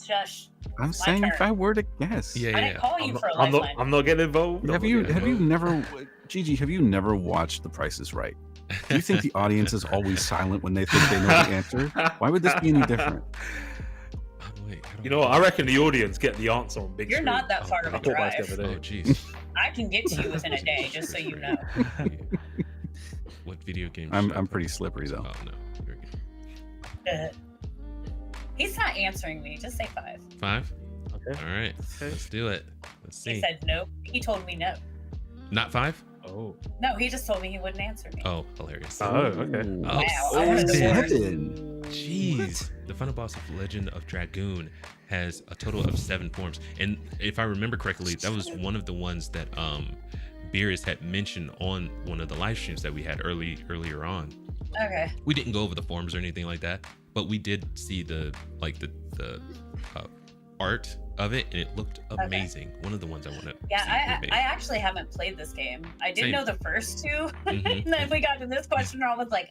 Shush. I'm my saying if turn. I were to guess. I Yeah. didn't call you for a I'm lifeline. not getting involved. Have you never, Gigi? Have you never watched The Price is Right? Do you think the audience is always silent when they think they know the answer? Why would this be any different? You know what? I reckon the audience get the answer on big You're screen. not that far of a I thought about drive. it the other Oh, day. jeez. I can get to you within a day, just so you know. What video game? I'm pretty slippery though. Oh no. Here we go. He's not answering me. Just say 5. 5. Okay. All right. Let's do it. Let's see. He said no. He told me no. Not 5. Oh. No, he just told me he wouldn't answer me. Oh, hilarious. Oh, okay. Oh, Wow, I wanted to Seven. Jeez. The final boss of Legend of Dragoon has a total of 7 forms. And if I remember correctly, that was one of the ones that Beerus had mentioned on one of the live streams that we had earlier on. Okay. We didn't go over the forms or anything like that, but we did see the art of it, and it looked amazing. One of the ones I want to Yeah, I actually haven't played this game. I did Same. know the first 2, and then we got to this question, and I was like,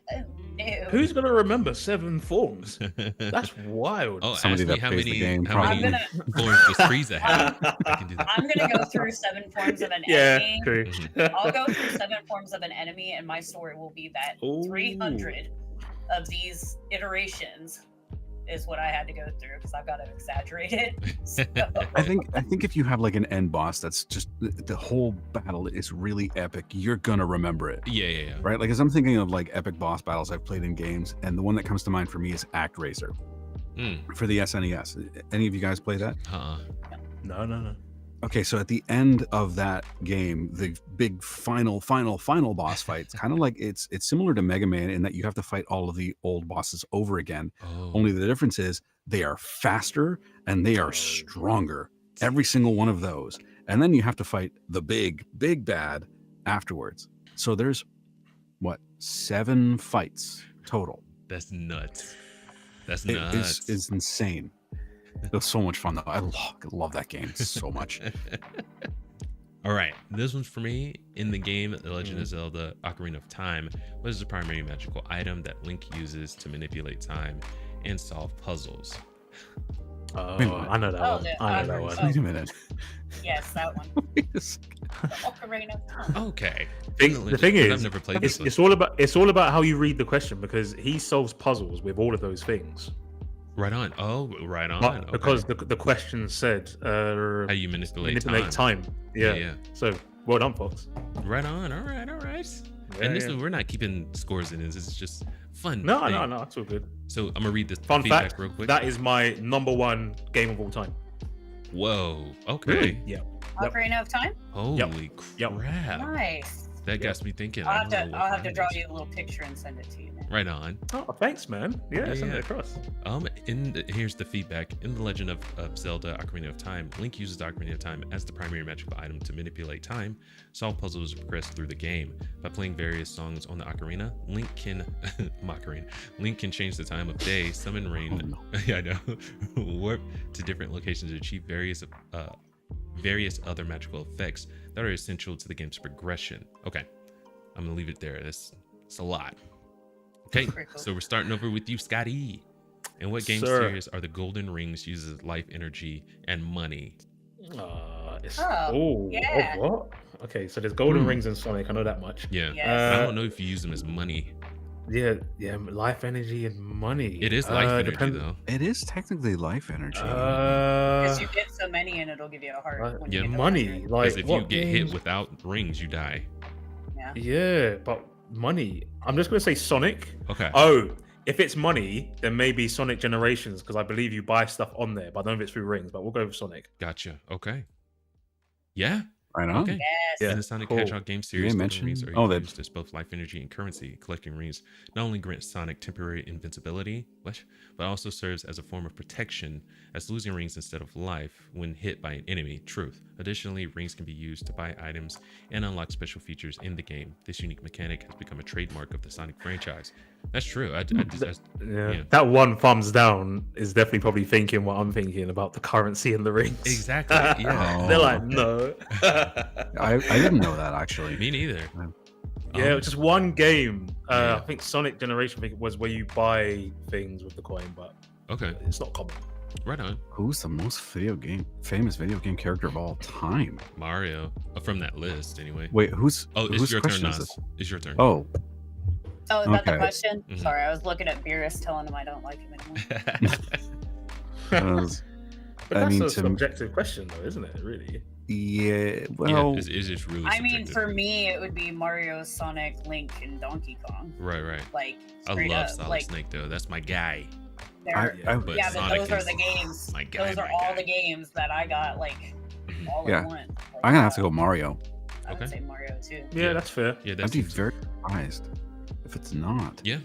ew. Who's gonna remember 7 forms? That's wild. Oh, Somebody ask me that how plays the many, game, how many probably. forms does Frieza have? I can do that. I'm gonna go through 7 forms of an Yeah, enemy. true. I'll go through 7 forms of an enemy, and my story will be that Ooh. 300 of these iterations is what I had to go through because I've got to exaggerate it. So, I think if you have like an end boss that's just the whole battle is really epic, you're gonna remember it. Yeah. Right? Like as I'm thinking of like epic boss battles I've played in games, and the one that comes to mind for me is Act Racer for the SNES. Any of you guys play that? No. Okay, so at the end of that game, the big final boss fight, it's kind of like it's similar to Mega Man in that you have to fight all of the old bosses over again. Oh. Only the difference is they are faster and they are stronger. Every single one of those. And then you have to fight the big bad afterwards. So there's 7 fights total. That's nuts. That's It nuts. is insane. It was so much fun though. I love that game so much. All right, this one's for me. In the game The Legend of Zelda Ocarina of Time, what is the primary magical item that Link uses to manipulate time and solve puzzles? Oh, Wait, what? I know that one. I know that one. Wait a minute. Yes, that one. Wait a second. The Ocarina of Time. Okay. The thing is, I've never played this one. it's all about how you read the question, because he solves puzzles with all of those things. Right on. Oh, right on. But Okay. because the question said How you manipulate time. Yeah. So well done, Fox. Right on. All right. Yeah, And this yeah. is, we're not keeping scores in this. It's just fun. No, thing. it's all good. So I'm gonna read this Fun feedback fact: real quick. that is my number one game of all time. Whoa. Okay. Really? Yeah. Yep. Ocarina of Time. Holy Yep. crap. Nice. That got me thinking. I'll I don't know have what to that draw is. you a little picture and send it to you, man. Right on. Oh, thanks, man. Yeah, send Yeah. it across. Here's the feedback. In The Legend of Zelda: Ocarina of Time, Link uses the Ocarina of Time as the primary magical item to manipulate time, solve puzzles, and progress through the game. By playing various songs on the ocarina, Link can Link can change the time of day, summon rain. Oh, no. Yeah, I know. Warp to different locations to achieve various other magical effects that are essential to the game's progression. Okay, I'm gonna leave it there. It's a lot. Okay, Pretty cool. so we're starting over with you, Scotty. And what game Sir. series are the golden rings uses life energy and money? Yeah. What? Okay, so there's golden rings in Sonic. I know that much. Yeah, Yes. I don't know if you use them as money. Yeah, life energy and money. It is life energy depends- though. It is technically life energy. Because you get so many and it'll give you a heart. When you yeah, get the money. 100. Like Because if you what get games- hit without rings, you die. Yeah. Yeah, but money. I'm just gonna say Sonic. Okay. Oh, if it's money, then maybe Sonic Generations, because I believe you buy stuff on there, but I don't know if it's through rings. But we'll go with Sonic. Gotcha. Okay. Yeah. Right on. Okay. Yes. Yeah, In the Sonic cool. Hedgehog game series, They golden rings mentioned- are oh, that- used as both life energy and currency. Collecting rings not only grants Sonic temporary invincibility, but also serves as a form of protection, as losing rings instead of life when hit by an enemy. Truth. Additionally, rings can be used to buy items and unlock special features in the game. This unique mechanic has become a trademark of the Sonic franchise. That's true. Yeah. That one thumbs down is definitely probably thinking what I'm thinking about the currency and the rings. Exactly. Yeah. Oh. They're like, no. I didn't know that actually. Me neither. Yeah, just one game. Yeah. I think Sonic Generation was where you buy things with the coin, but Okay. it's not common. Right on. Who's the most famous video game character of all time? Mario. From that list, anyway. Wait, whose? Oh, it's whose your turn, question is Nas. this? It's your turn. Oh, Oh, is that the Okay. question? Mhm. Sorry, I was looking at Beerus telling him I don't like him anymore. But I that's mean, a to- subjective question, though, isn't it? Really? yeah. Well, yeah, it's just really I mean, subjective. for me, it would be Mario, Sonic, Link, and Donkey Kong. Right. Like, I straight love up, Solid like, Snake though. That's my guy. they're- But yeah, but Sonic those are is the games. my guy, Those are my all guy. the games that I got like all Yeah. at once. Like, I'm gonna have to go Mario. I would Okay. say Mario too. Yeah, that's fair. Yeah, I'd that's be very surprised if it's not. yeah.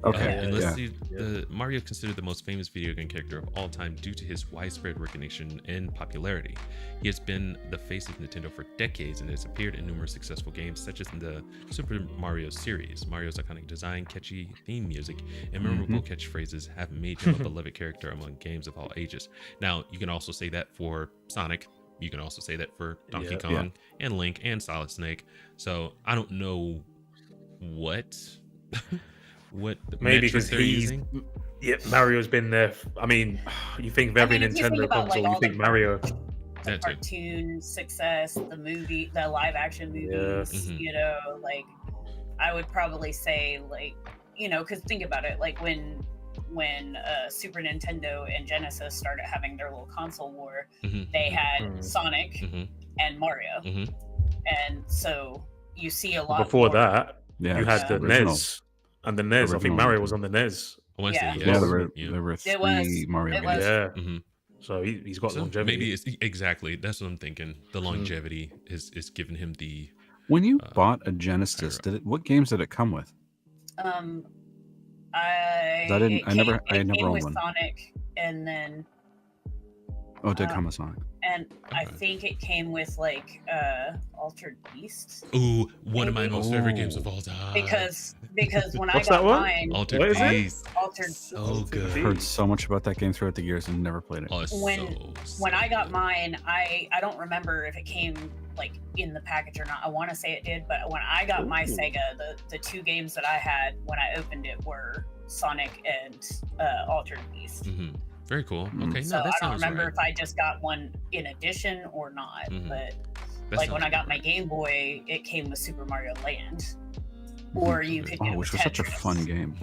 Okay. And let's yeah. see. Mario is considered the most famous video game character of all time due to his widespread recognition and popularity. He has been the face of Nintendo for decades and has appeared in numerous successful games, such as in the Super Mario series. Mario's iconic design, catchy theme music, and memorable catchphrases have made him a beloved character among games of all ages. Now, you can also say that for Sonic. You can also say that for Donkey Yeah. Kong and Link and Solid Snake. So I don't know what what the Maybe metric because they're he's. using. Yeah, Mario's been there. I mean, you think of every I mean, if you think Nintendo about, like, console, all you think the- Mario. The That too. cartoon success, the movie, the live action movies, Mhm. you know, like I would probably say like, you know, because think about it, like when Super Nintendo and Genesis started having their little console war, Mhm. they had Mhm. Sonic Mhm. and Mario, Mhm. and so you see a lot Before more- that, Yeah. you had Yeah. the Original. NES. And the NES, I think Original Mario Nintendo. was on the NES. I want to Yeah. say Yeah, yes. there were It three was- Mario it games. was- Yeah. Mhm. So he's got So longevity. maybe it's exactly that's what I'm thinking. The longevity is giving him the When you Uh, bought a Genesis, what games did it come with? I I didn't- I never- I it never came owned with one. Sonic, and then Oh, it did Uh, come with Sonic. and I Okay. think it came with like Altered Beast ooh one of my Maybe. most favorite games Ooh. of all time. because when I What's got that one? mine, Altered What is it? Beast, Altered so Altered good. Beast. Heard so much about that game throughout the years and never played it. Oh, it's when I got mine, I don't remember if it came like in the package or not. I want to say it did, but when I got my Ooh. Sega, the two games that I had when I opened it were Sonic and Altered Beast. hmm Very cool. Okay, So no, that I don't sounds remember right. if I just got one in addition or not. But That like when sounds I got right. my Game Boy, it came with Super Mario Land, or you could get it which with was such a Tetris. fun game.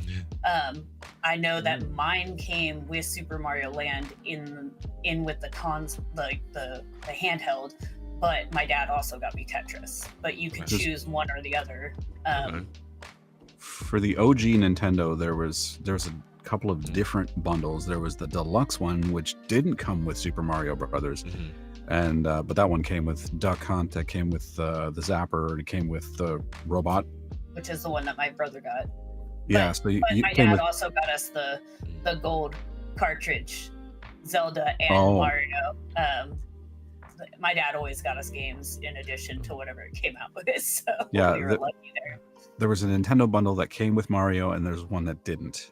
I know that mine came with Super Mario Land in with the the handheld, but my dad also got me Tetris. But you could choose one or the other. For the OG Nintendo, there was a couple of different bundles. There was the deluxe one, which didn't come with Super Mario Brothers, and but that one came with Duck Hunt. That came with the Zapper. It came with the robot, which is the one that my brother got. Yeah, but, so but my dad also got us the gold cartridge, Zelda and Mario. My dad always got us games in addition to whatever it came out with. So yeah, we were lucky there. There was a Nintendo bundle that came with Mario, and there's one that didn't.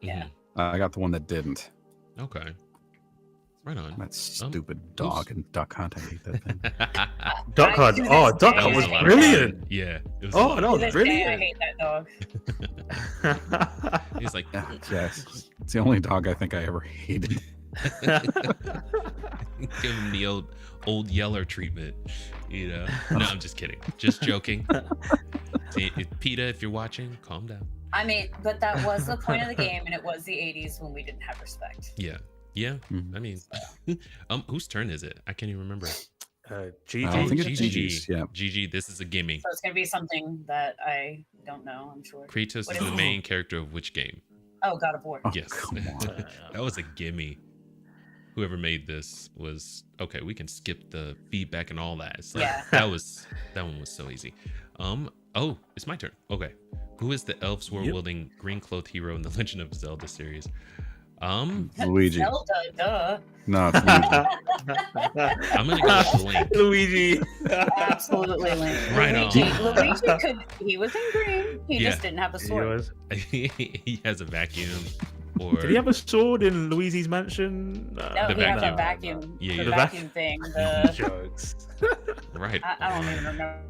Yeah, I got the one that didn't. Okay, right on. That stupid dog and Duck Hunt. I hate that thing. Duck Hunt. Oh, Duck Hunt was brilliant. Yeah. That was brilliant. I hate that dog. He's like, yes, it's the only dog I think I ever hated. Give him the old Yeller treatment, you know. No, I'm just kidding. Just joking. PETA, if you're watching, calm down. I mean, but that was the point of the game, and it was the 80s when we didn't have respect. Yeah. I mean, whose turn is it? I can't even remember. GG. I think it's GG's. Yeah. GG. This is a gimme. So it's gonna be something that I don't know. I'm sure. Kratos is the main character of which game? Oh, God of War. Yes. That was a gimme. Whoever made this was okay. We can skip the feedback and all that. So yeah. That one was so easy. Oh, it's my turn. Okay. Who is the elf sword wielding green clothed hero in the Legend of Zelda series? Luigi. Zelda, duh. No, it's Luigi. I'm gonna go with Link. Luigi. Absolutely Link. Right Luigi he was in green. He just didn't have a sword. He has a vacuum. Did he have a sword in Luigi's mansion? No, he has a vacuum. Yeah, the vacuum thing. Jokes. Right. I don't even remember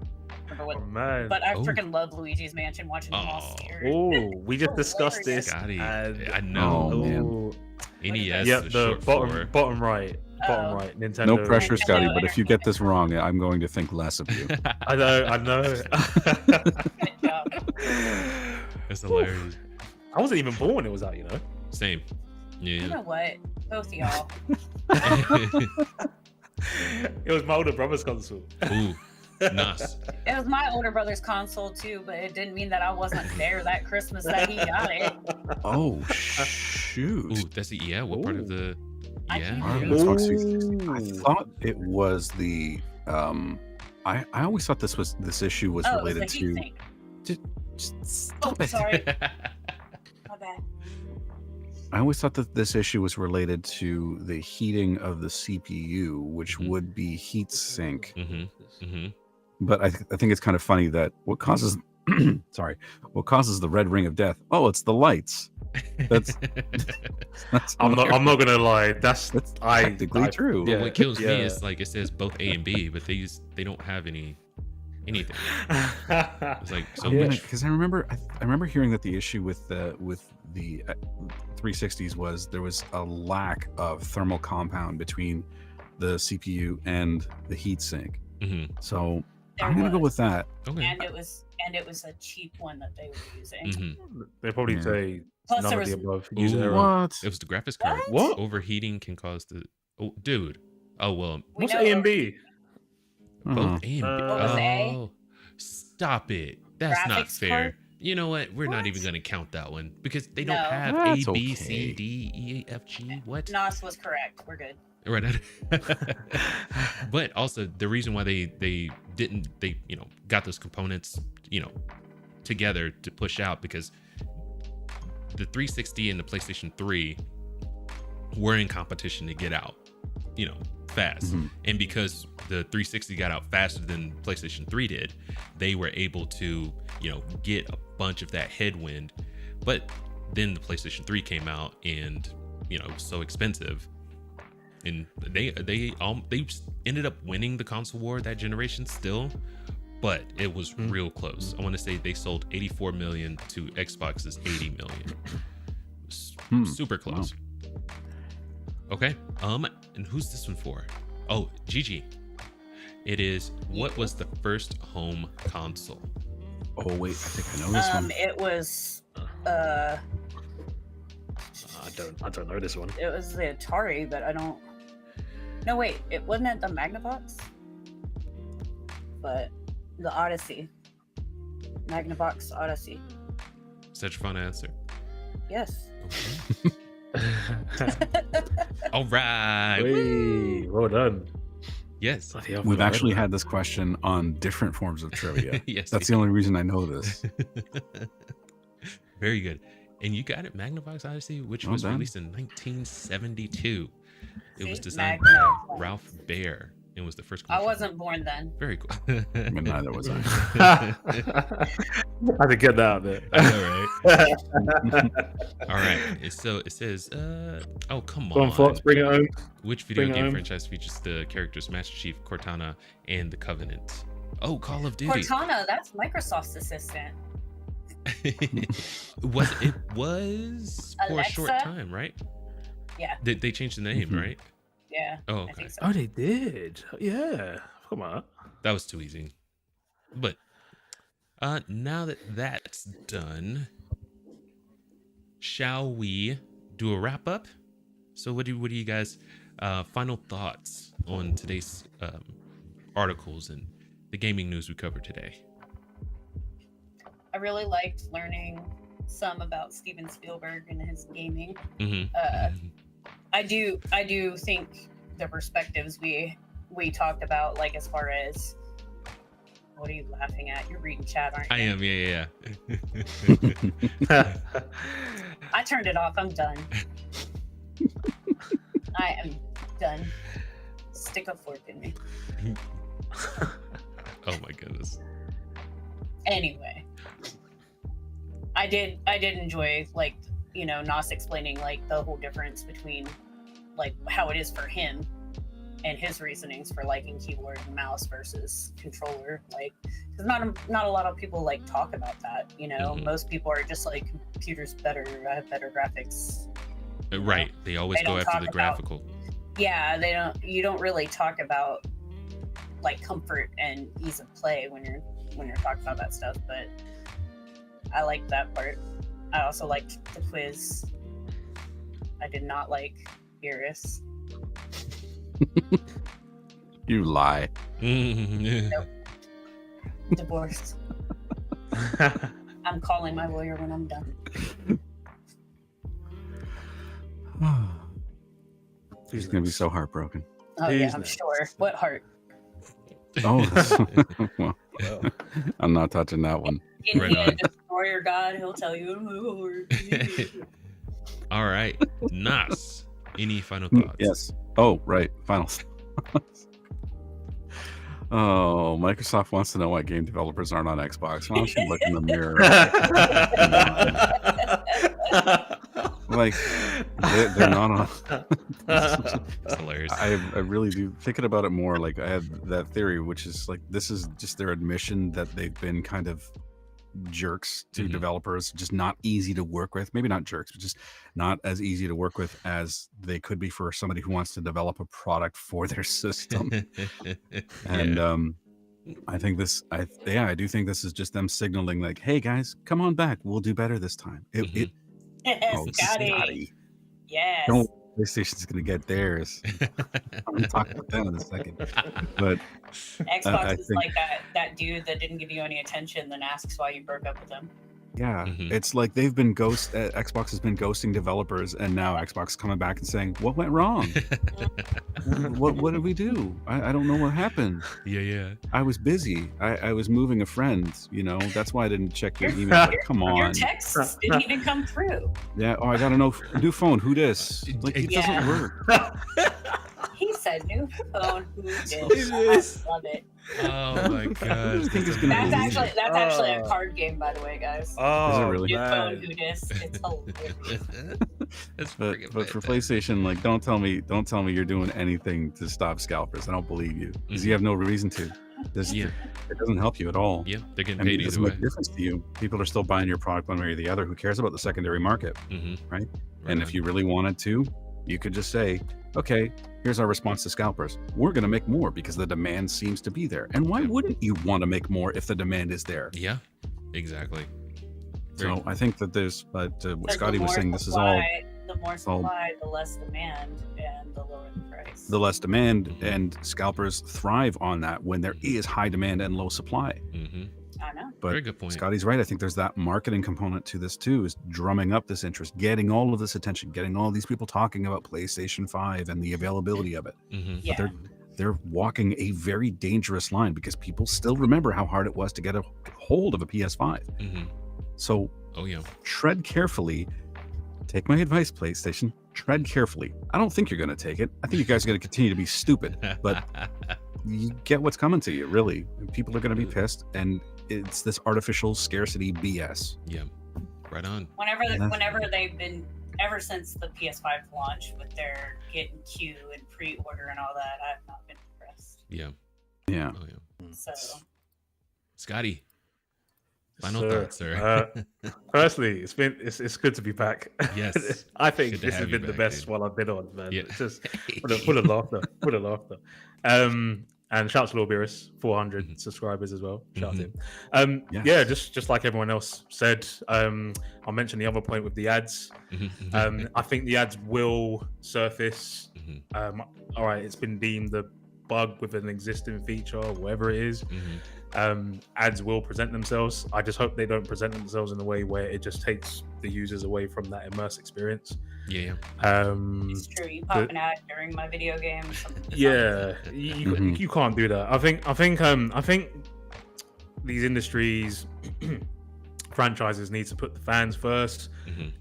what. Oh, man. But I freaking love Luigi's Mansion. Watching them all scared. Oh, we just discussed this. Scotty, and I know. Man. NES. Yep, the bottom right. Bottom right. Nintendo. No pressure, Scotty. But if you get this wrong, I'm going to think less of you. I know. Good job. That's hilarious. I wasn't even born when it was out, you know. Same. Yeah. You know what? Both of y'all. It was my older brother's console. Ooh, nice. It was my older brother's console too, but it didn't mean that I wasn't there that Christmas that he got it. Oh shoot! Ooh, that's what part of the? Yeah. I thought it was the. I always thought this issue was related to. Just stop it. Sorry. My bad. I always thought that this issue was related to the heating of the CPU, which would be heat sink. But I think it's kind of funny that what causes the red ring of death? Oh, it's the lights. That's I'm not gonna lie. That's technically true. But what kills me is like it says both A and B, but they don't have anything. It's like so much. Because I remember hearing that the issue with the 360s was there was a lack of thermal compound between the CPU and the heatsink. So I'm gonna go with that. Okay. And it was a cheap one that they were using. They probably say Plus none there of the was above. What? It was the graphics card. What? Overheating can cause the. Oh, dude. Oh well. What's A and B? Both A and B. What was A? Stop it. That's not Graphics fair. card? You know what? We're not even going to count that one because they don't No. have That's A, B, okay. C, D, E, F, G. What? Nos was correct. We're good. Right. But also the reason why they got those components, together to push out because the 360 and the PlayStation 3 were in competition to get out, fast. And because the 360 got out faster than PlayStation 3 did, they were able to, get a bunch of that headwind. But then the PlayStation 3 came out and, it was so expensive. And they ended up winning the console war that generation still, but it was real close. I want to say they sold 84 million to Xbox's 80 million. Super close. Wow. Okay. And who's this one for? Oh, Gigi. It is, what was the first home console? Oh wait, I think I know this one. It was I don't know this one. it was the Atari, but I don't. No, wait, it wasn't the Magnavox, but the Odyssey. Magnavox Odyssey. Such a fun answer. Yes. Okay. All right. Hey, well done. Yes. We've actually had this question on different forms of trivia. Yes. That's the only reason I know this. Very good. And you got it, Magnavox Odyssey, which was released in 1972. It was designed by Ralph Baer and was the first. I wasn't born then. Very cool. I mean, neither was I. I had to get that out there. I know, right? All right. So it says, oh, come on. Fox, bring it home. Which video game franchise features the characters Master Chief, Cortana, and the Covenant? Oh, Call of Duty. Cortana, that's Microsoft's assistant. It was for a short Alexa? time, right? Yeah. They changed the name, right? Yeah. Oh, I okay. think so. Oh, they did. Yeah. Come on. That was too easy. But now that that's done, shall we do a wrap up? So what do you guys final thoughts on today's articles and the gaming news we covered today? I really liked learning some about Steven Spielberg and his gaming. Mm-hmm. I do think the perspectives we talked about, like as far as what are you laughing at? You're reading chat, aren't you? I am, yeah. I turned it off. I'm done. I am done. Stick a fork in me. Oh my goodness. Anyway, I did enjoy, like, you know, Knoss explaining like the whole difference between like how it is for him and his reasonings for liking keyboard and mouse versus controller, like, because not a lot of people like talk about that, you know. Mm-hmm. Most people are just like, computers better, I have better graphics. Right, they always go after the graphical. Yeah, you don't really talk about like comfort and ease of play when you're talking about that stuff, but I liked that part. I also liked the quiz. I did not like Iris. You lie. Nope. Divorced. I'm calling my lawyer when I'm done. He's gonna be so heartbroken. Oh yeah, I'm sure. What heart? Oh, well, I'm not touching that one. In Right the on. end, destroyer God, he'll tell you. All right, Nas, any final thoughts? Yes. Oh, right. Final thoughts. Oh, Microsoft wants to know why game developers aren't on Xbox. Why don't you look in the mirror? Like, they're not on. That's hilarious. I really do. Thinking about it more, like, I have that theory, which is like, this is just their admission that they've been kind of jerks to developers, just not easy to work with. Maybe not jerks, but just not as easy to work with as they could be for somebody who wants to develop a product for their system. And I think I do think this is just them signaling like, hey guys, come on back, we'll do better this time. Scotty. Yes. Don't, PlayStation's gonna get theirs. I'm gonna talk about that in a second. But Xbox is like that dude that didn't give you any attention, then asks why you broke up with him. yeah, it's like they've been Xbox has been ghosting developers, and now Xbox is coming back and saying, what went wrong? what did we do? I don't know what happened. Yeah. I was busy. I was moving a friend, you know. That's why I didn't check your email. Like, come on. Your texts didn't even come through. Yeah. Oh, I got a new phone. Who dis? Like, it doesn't work. He said new phone. Who dis? I love it. Oh my god. That's actually a card game, by the way, guys. Oh, is it really? New phone. Who dis? It's hilarious. But for PlayStation, like, don't tell me you're doing anything to stop scalpers. I don't believe you, because you have no reason to. It doesn't help you at all. Yeah, they're getting I mean, paid it doesn't either way. make a difference to you. People are still buying your product one way or the other. Who cares about the secondary market, right? And if you really wanted to, You could just say, okay, here's our response to scalpers. We're going to make more because the demand seems to be there. And why wouldn't you want to make more if the demand is there? Yeah, exactly. So I think that there's, what Scotty was saying, this is all... The more supply, the less demand, and the lower the price. The less demand, and scalpers thrive on that when there is high demand and low supply. I know. But very good point. Scotty's right. I think there's that marketing component to this too, is drumming up this interest, getting all of this attention, getting all these people talking about PlayStation 5 and the availability of it. Yeah. But they're walking a very dangerous line because people still remember how hard it was to get a hold of a PS5. So tread carefully. Take my advice, PlayStation. Tread carefully. I don't think you're going to take it. I think you guys are going to continue to be stupid, but you get what's coming to you, really. People are going to be pissed, and it's this artificial scarcity BS. Yeah, right on. Whenever they've been, ever since the PS5 launch with their get in queue and pre-order and all that, I've not been impressed. Yeah. Oh, yeah. So, Scotty, final thoughts, sir. Personally, it's good to be back. Yes, I think this has been the best one I've been on, man. Yeah. It's just full of laughter, full of laughter. And shout to Lawbeerus, 400 subscribers as well. Shout out to him. Yeah, just like everyone else said. I'll mention the other point with the ads. I think the ads will surface. All right, it's been deemed a bug with an existing feature, or whatever it is. Ads will present themselves. I just hope they don't present themselves in a way where it just takes the users away from that immersive experience. It's true. You pop an ad during my video game. You can't do that. I think these industries, franchises need to put the fans first.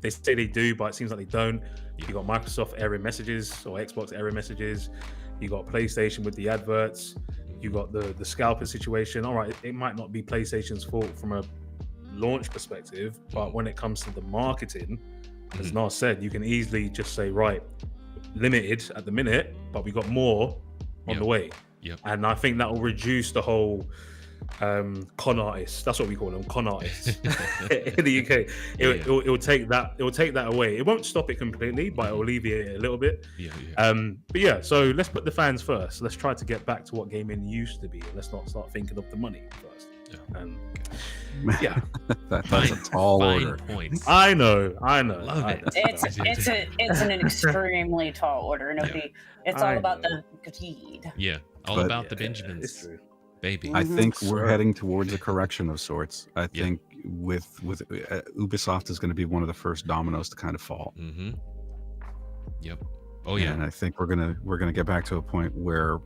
They say they do, but it seems like they don't. You got Microsoft error messages or Xbox error messages. You got PlayStation with the adverts. You got the scalper situation. All right, it might not be PlayStation's fault from a launch perspective, but when it comes to the marketing, as Nas said, you can easily just say, right, limited at the minute, but we got more on the way. And I think that will reduce the whole con artists. That's what we call them, con artists in the UK. It will take that away. It won't stop it completely, but it will alleviate it a little bit. But yeah, so let's put the fans first. Let's try to get back to what gaming used to be. Let's not start thinking of the money first. That's a tall order. Points. I know. Love it. It's an extremely tall order, and it's all about the greed. Yeah, all about the Benjamins. Baby. I think we're heading towards a correction of sorts. I think with Ubisoft is going to be one of the first dominoes to kind of fall. Oh yeah. And I think we're gonna get back to a point where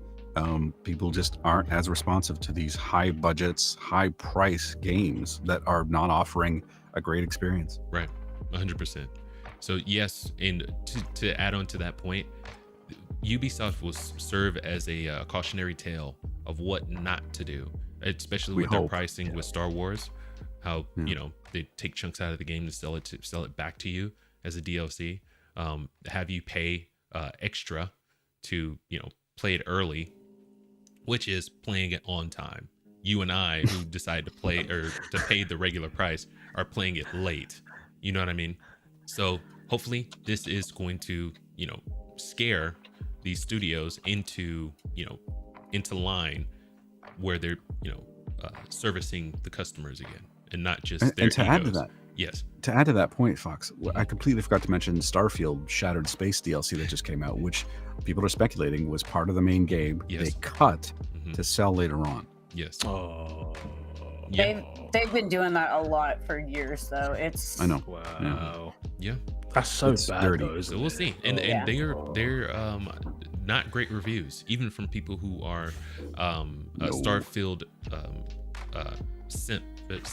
people just aren't as responsive to these high budgets, high price games that are not offering a great experience. Right, 100%. So yes, and to add on to that point, Ubisoft will serve as a cautionary tale of what not to do, especially with their pricing with Star Wars. How they take chunks out of the game to sell it back to you as a DLC. Have you pay extra to play it early, which is playing it on time. You and I, who decide to play or to pay the regular price, are playing it late. You know what I mean? So hopefully this is going to scare these studios into line where they're servicing the customers again, and not just their egos. Add to that, to add to that point, Fox, I completely forgot to mention Starfield Shattered Space DLC that just came out, which people are speculating was part of the main game. They cut to sell later on. They've been doing that a lot for years, though. I know. Wow. Yeah. That's so bad. Dirty. Though, So we'll see. And they're not great reviews, even from people who are Starfield but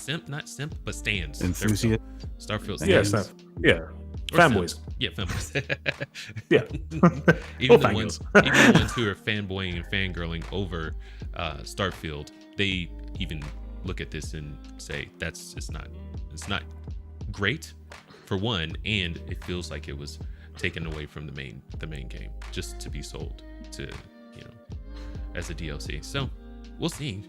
stands. Enthusiast. Starfield stands. Fanboys. Fanboys. Even the ones who are fanboying and fangirling over Starfield, they even look at this and say it's not great for one, and it feels like it was taken away from the main game just to be sold to as a DLC. So we'll see.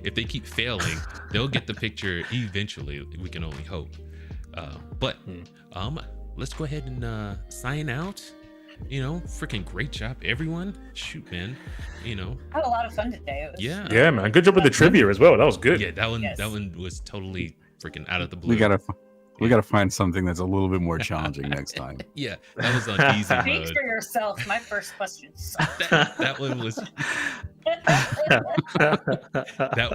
If they keep failing, they'll get the picture eventually. We can only hope. But let's go ahead and sign out. freaking great job, everyone. Shoot, man. I had a lot of fun today. Yeah, man. Good job with the trivia as well. That was good. Yeah, that one was totally freaking out of the blue. We gotta find something that's a little bit more challenging next time. Yeah, that was on easy mode. Speak for yourself. My first question sucked. that one was. That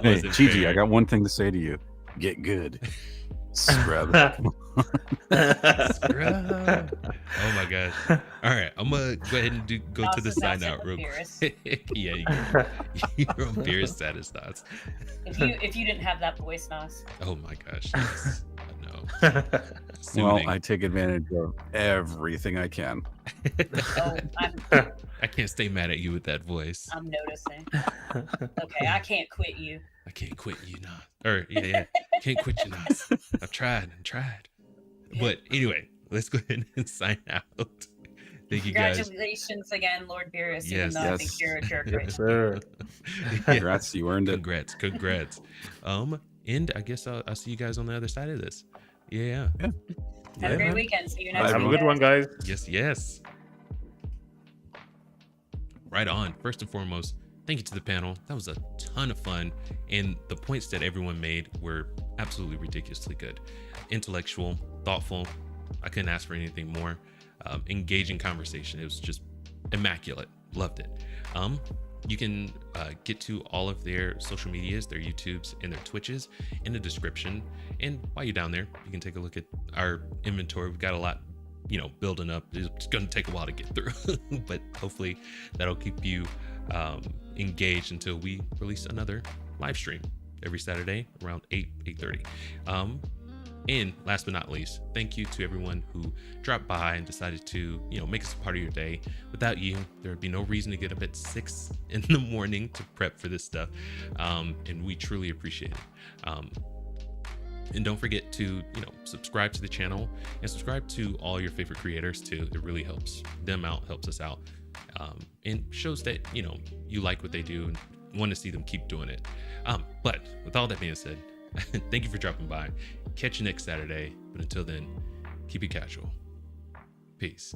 Hey, wasn't Gigi, fair. I got one thing to say to you. Get good. Scrub. Scrub. Oh my gosh. All right, I'm gonna go ahead and go to the sign out real quick. Yeah, you're on Beerus status, Knots. If you didn't have that voice, Nos. Oh my gosh. Yes. I know. Well, I take advantage of everything I can. I can't stay mad at you with that voice. I'm noticing. Okay, I can't quit you. I can't quit you, Nos. Or yeah. Can't quit you, Nos. I've tried. But anyway, let's go ahead and sign out. Thank you guys. Congratulations again, Lord Beerus. Yes. Even though I think you're a jerk. Yes, sir. Congrats, you earned it. Congrats. And I guess I'll see you guys on the other side of this. Yeah. Have a great weekend. See you next week. Have a good one, guys. Yes. Right on. First and foremost, thank you to the panel. That was a ton of fun. And the points that everyone made were absolutely ridiculously good. Intellectual, thoughtful. I couldn't ask for anything more. Engaging conversation. It was just immaculate. Loved it. You can get to all of their social medias, their YouTubes, and their Twitches in the description. And while you're down there, you can take a look at our inventory. We've got a lot, building up. It's going to take a while to get through, but hopefully that'll keep you engaged until we release another live stream every Saturday around 8:30. And last but not least, thank you to everyone who dropped by and decided to, make us a part of your day. Without you, there would be no reason to get up at 6 in the morning to prep for this stuff. And we truly appreciate it. And don't forget to, subscribe to the channel and subscribe to all your favorite creators too. It really helps them out, helps us out, and shows that, you like what they do and want to see them keep doing it. But with all that being said, thank you for dropping by. Catch you next Saturday. But until then, keep it casual. Peace.